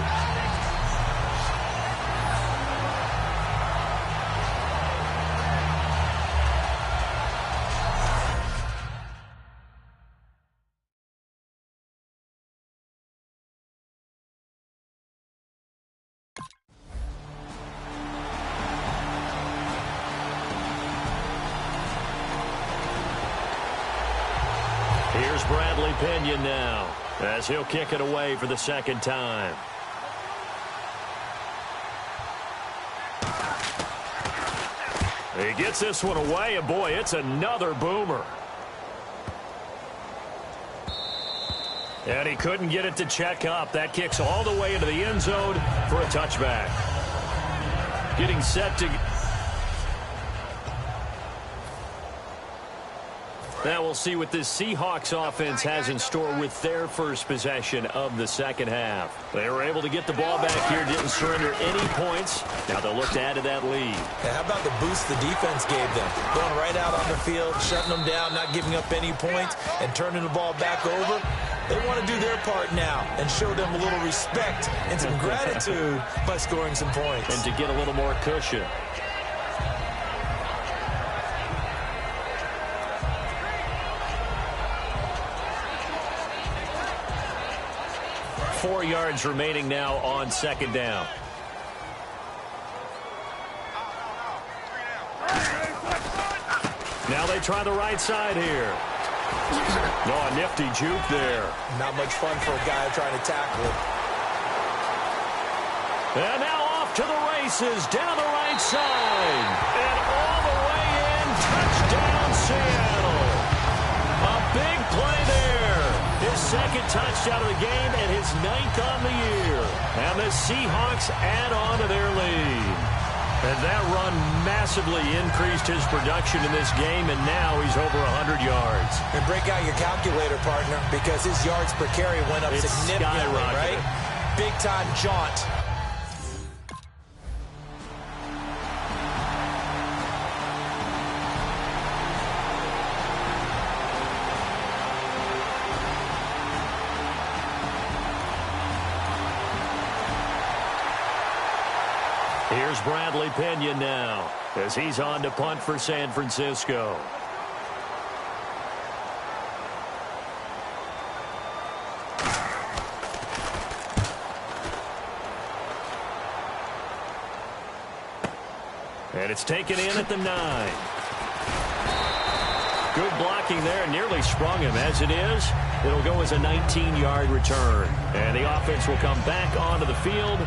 Here's Bradley Pinion now as he'll kick it away for the 2nd time. He gets this one away, and boy, it's another boomer. And he couldn't get it to check up. That kicks all the way into the end zone for a touchback. Getting set to... Now we'll see what this Seahawks offense has in store with their first possession of the second half. They were able to get the ball back here, didn't surrender any points. Now they'll look to add to that lead. Yeah, how about the boost the defense gave them? Going right out on the field, shutting them down, not giving up any points, and turning the ball back over. They want to do their part now and show them a little respect and some gratitude by scoring some points. And to get a little more cushion. Four yards remaining now on second down. Now they try the right side here. Oh, a nifty juke there. Not much fun for a guy trying to tackle it. And now off to the races, down the right side. And all the way in, touchdown Seattle. A big play there. His second touchdown of the game and his 9th on the year. And the Seahawks add on to their lead. And that run massively increased his production in this game, and now he's over 100 yards. And break out your calculator, partner, because his yards per carry went up significantly, right? Big-time jaunt. Here's Bradley Pena now as he's on to punt for San Francisco. And it's taken in at the 9. Good blocking there, nearly sprung him. As it is, it'll go as a 19-yard return. And the offense will come back onto the field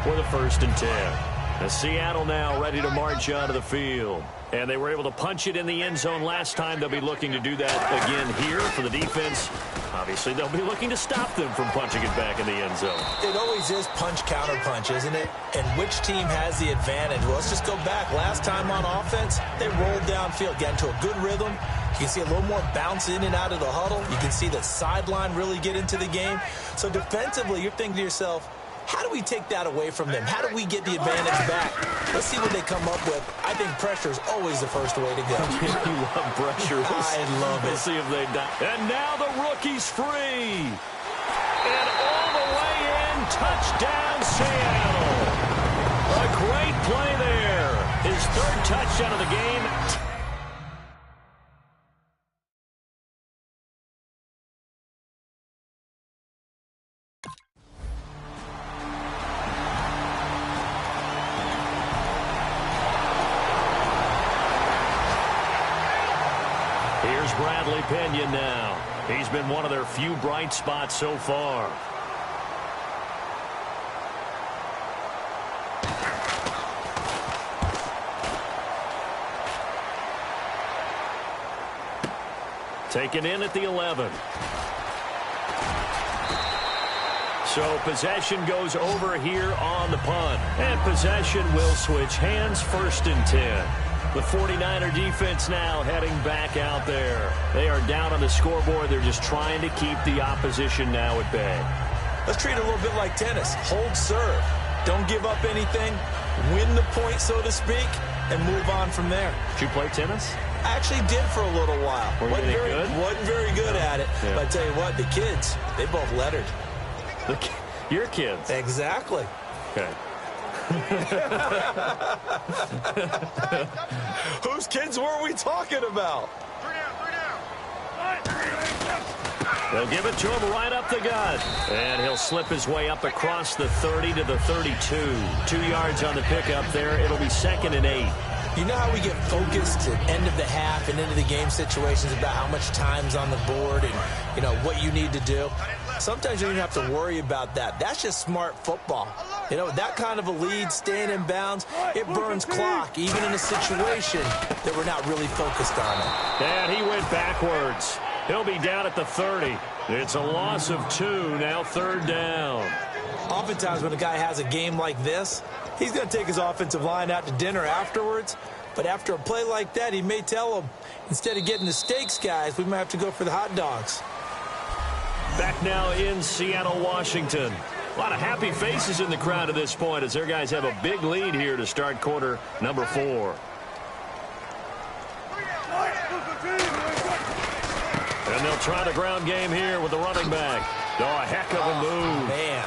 for the 1st and 10. As Seattle now ready to march onto the field. And they were able to punch it in the end zone last time. They'll be looking to do that again here for the defense. Obviously, they'll be looking to stop them from punching it back in the end zone. It always is punch-counter-punch, isn't it? And which team has the advantage? Well, let's just go back. Last time on offense, they rolled downfield, got into a good rhythm. You can see a little more bounce in and out of the huddle. You can see the sideline really get into the game. So defensively, you're thinking to yourself, how do we take that away from them? How do we get the advantage back? Let's see what they come up with. I think pressure is always the first way to go. You love pressure. I love it. We'll see if they die. And now the rookie's free. And all the way in, touchdown Seattle. A great play there. His 3rd touchdown of the game. Here's Bradley Pena now. He's been one of their few bright spots so far. Taken in at the 11. So possession goes over here on the punt. And possession will switch hands, 1st and 10. The 49er defense now heading back out there. They are down on the scoreboard. They're just trying to keep the opposition now at bay. Let's treat it a little bit like tennis. Hold serve. Don't give up anything. Win the point, so to speak, and move on from there. Did you play tennis? I actually did for a little while. Wasn't very good at it. Yeah. But I tell you what, the kids, they both lettered. Your kids? Exactly. Okay. Whose kids were we talking about? They'll give it to him right up the gut. And he'll slip his way up across the 30 to the 32. 2 yards on the pickup there. It'll be 2nd and 8. You know how we get focused at end of the half and into the game situations about how much time's on the board and, you know, what you need to do? Sometimes you don't have to worry about that. That's just smart football. You know, that kind of a lead, staying in bounds, it burns clock, even in a situation that we're not really focused on it. And he went backwards. He'll be down at the 30. It's a loss of 2, now 3rd down. Oftentimes when a guy has a game like this, he's going to take his offensive line out to dinner afterwards. But after a play like that, he may tell them, instead of getting the steaks, guys, we might have to go for the hot dogs. Back now in Seattle, Washington. A lot of happy faces in the crowd at this point as their guys have a big lead here to start quarter number 4. And they'll try the ground game here with the running back. Oh, a heck of a move. Man.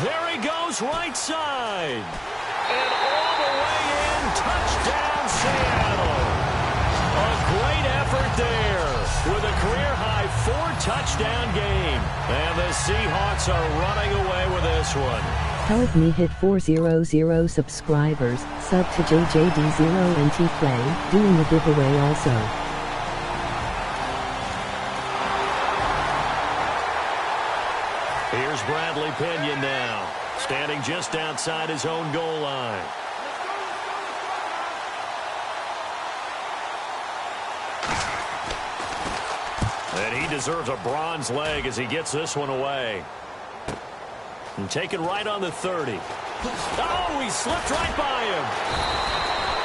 There he goes, right side. And all the way in, touchdown Seattle. A great effort there with a career-high 4-touchdown game. And the Seahawks are running away with this one. Help me hit 400 subscribers, sub to JJD0NT Play, doing a giveaway also. Here's Bradley Pinion now, standing just outside his own goal line. And he deserves a bronze leg as he gets this one away. And taken right on the 30. Oh, he slipped right by him.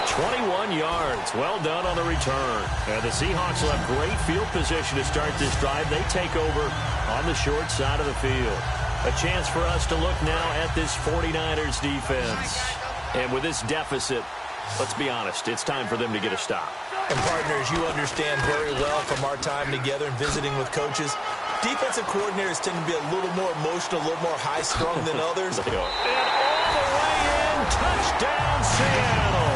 21 yards. Well done on the return. And the Seahawks will have great field position to start this drive. They take over on the short side of the field. A chance for us to look now at this 49ers defense. And with this deficit, let's be honest, it's time for them to get a stop. And partners, you understand very well from our time together and visiting with coaches, defensive coordinators tend to be a little more emotional, a little more high-strung than others. And all the way in, touchdown Seattle.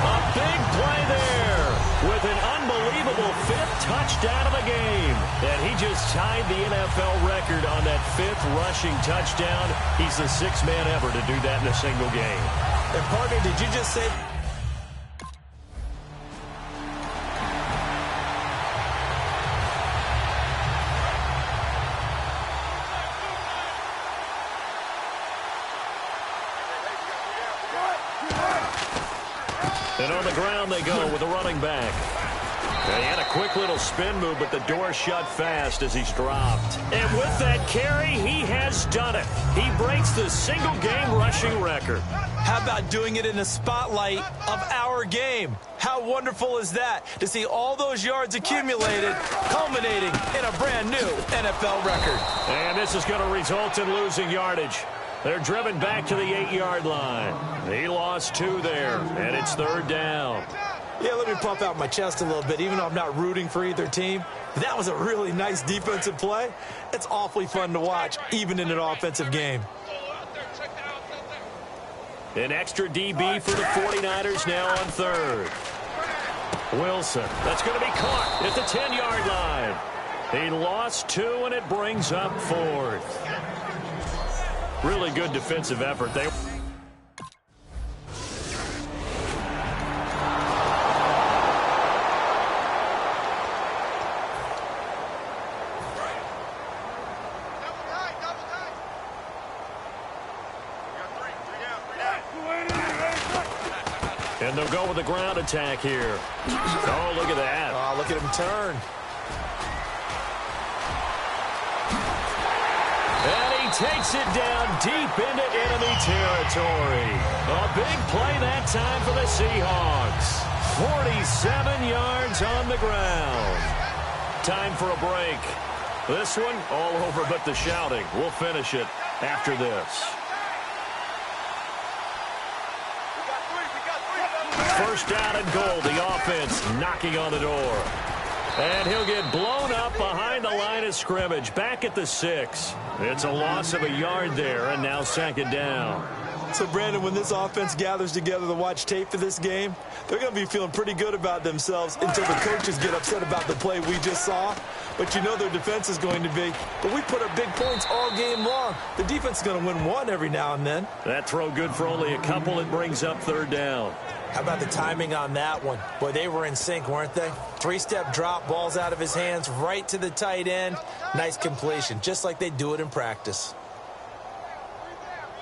A big play there with an unbelievable 5th touchdown of the game. And he just tied the NFL record on that 5th rushing touchdown. He's the 6th man ever to do that in a single game. And partner, did you just say... And on the ground they go with a running back. He had a quick little spin move, but the door shut fast as he's dropped. And with that carry, he has done it. He breaks the single-game rushing record. How about doing it in the spotlight of our game? How wonderful is that to see all those yards accumulated, culminating in a brand new NFL record. And this is going to result in losing yardage. They're driven back to the 8-yard line. He lost 2 there, and it's 3rd down. Yeah, let me puff out my chest a little bit, even though I'm not rooting for either team. That was a really nice defensive play. It's awfully fun to watch, even in an offensive game. An extra DB for the 49ers now on 3rd. Wilson, that's going to be caught at the 10-yard line. He lost 2, and it brings up 4th. Really good defensive effort. They And they'll go with a ground attack here. Oh, look at that. Oh, look at him turn. And he takes it down deep into enemy territory. A big play that time for the Seahawks. 47 yards on the ground. Time for a break. This one all over but the shouting. We'll finish it after this. First down and goal. The offense knocking on the door. And he'll get blown up behind the line of scrimmage. Back at the 6. It's a loss of a yard there, and now 2nd down. So, Brandon, when this offense gathers together to watch tape for this game, they're going to be feeling pretty good about themselves until the coaches get upset about the play we just saw. But you know their defense is going to be. But we put up big points all game long. The defense is going to win one every now and then. That throw good for only a couple. It brings up 3rd down. How about the timing on that one? Boy, they were in sync, weren't they? 3-step drop, balls out of his hands, right to the tight end. Nice completion, just like they do it in practice.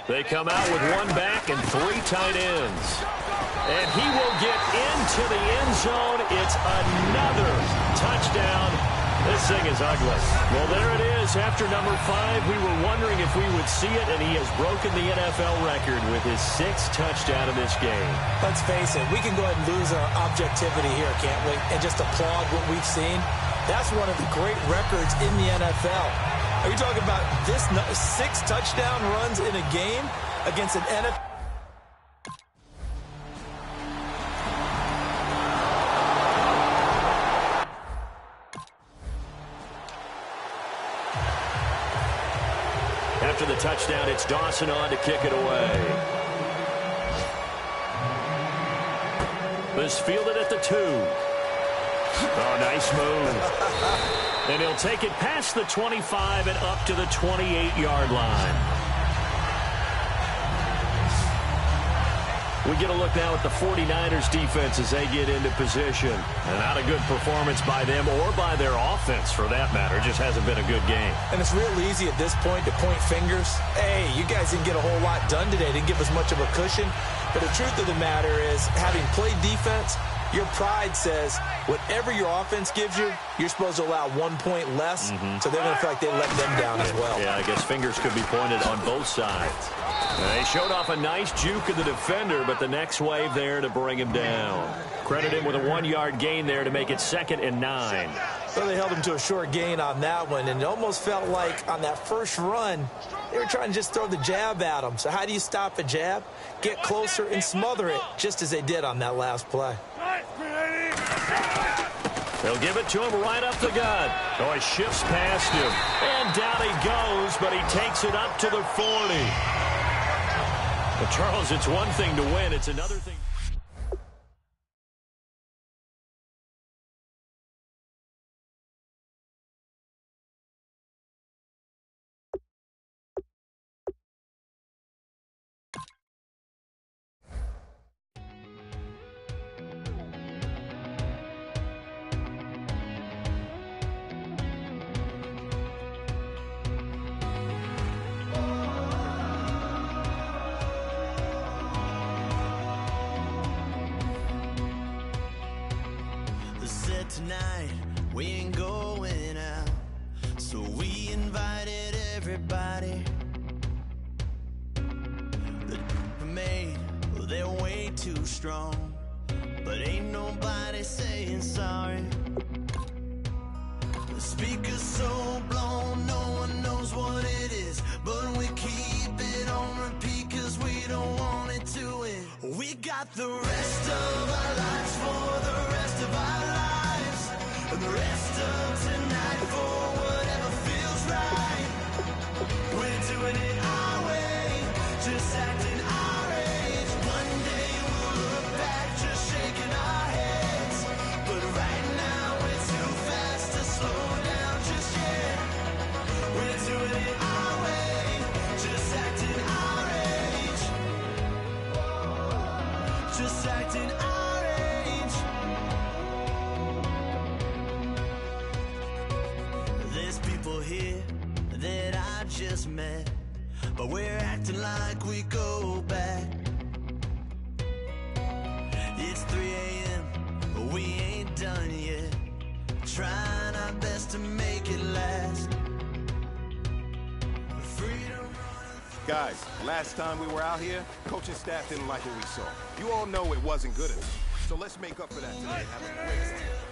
They come out with 1 back and 3 tight ends. And he will get into the end zone. It's another touchdown. This thing is ugly. Well, there it is. After number 5, we were wondering if we would see it, and he has broken the NFL record with his 6th touchdown in this game. Let's face it, we can go ahead and lose our objectivity here, can't we? And just applaud what we've seen. That's one of the great records in the NFL. Are you talking about this 6 touchdown runs in a game against an NFL? After the touchdown, it's Dawson on to kick it away. This fielded at the 2. Oh, nice move. And he'll take it past the 25 and up to the 28-yard line. We get a look now at the 49ers defense as they get into position. And not a good performance by them or by their offense, for that matter. It just hasn't been a good game. And it's real easy at this point to point fingers. Hey, you guys didn't get a whole lot done today. Didn't give us much of a cushion. But the truth of the matter is, having played defense, your pride says whatever your offense gives you, you're supposed to allow 1 point less. So they're going to feel like they let them down as well. Yeah, I guess fingers could be pointed on both sides. They showed off a nice juke of the defender, but the next wave there to bring him down. Credit him with a 1-yard gain there to make it 2nd and 9. So they held him to a short gain on that one, and it almost felt like on that first run, they were trying to just throw the jab at him. So how do you stop a jab? Get closer and smother it, just as they did on that last play. They'll give it to him right up the gut. Oh, he shifts past him. And down he goes, but he takes it up to the 40. Well, Charles, it's one thing to win. It's another thing. Tonight we ain't going out, so we invited everybody. The made, well, they're way too strong, but ain't nobody saying sorry. The speaker's so blown, no one knows what it is, but we keep it on repeat 'cause we don't want it to end. We got the rest of our lives for the rest of our lives. And the rest of tonight for whatever feels right. We're doing it our way, just acting our age. One day we'll look back just shaking our heads. But right now we're too fast to slow down just yet. We're doing it our way, just acting our age. Just acting our age. Here that I just met, but we're acting like we go back. It's 3 a.m., but we ain't done yet, trying our best to make it last. Freedom. Guys, last time we were out here, coaching staff didn't like what we saw. You all know it wasn't good enough, so let's make up for that today and have a great day.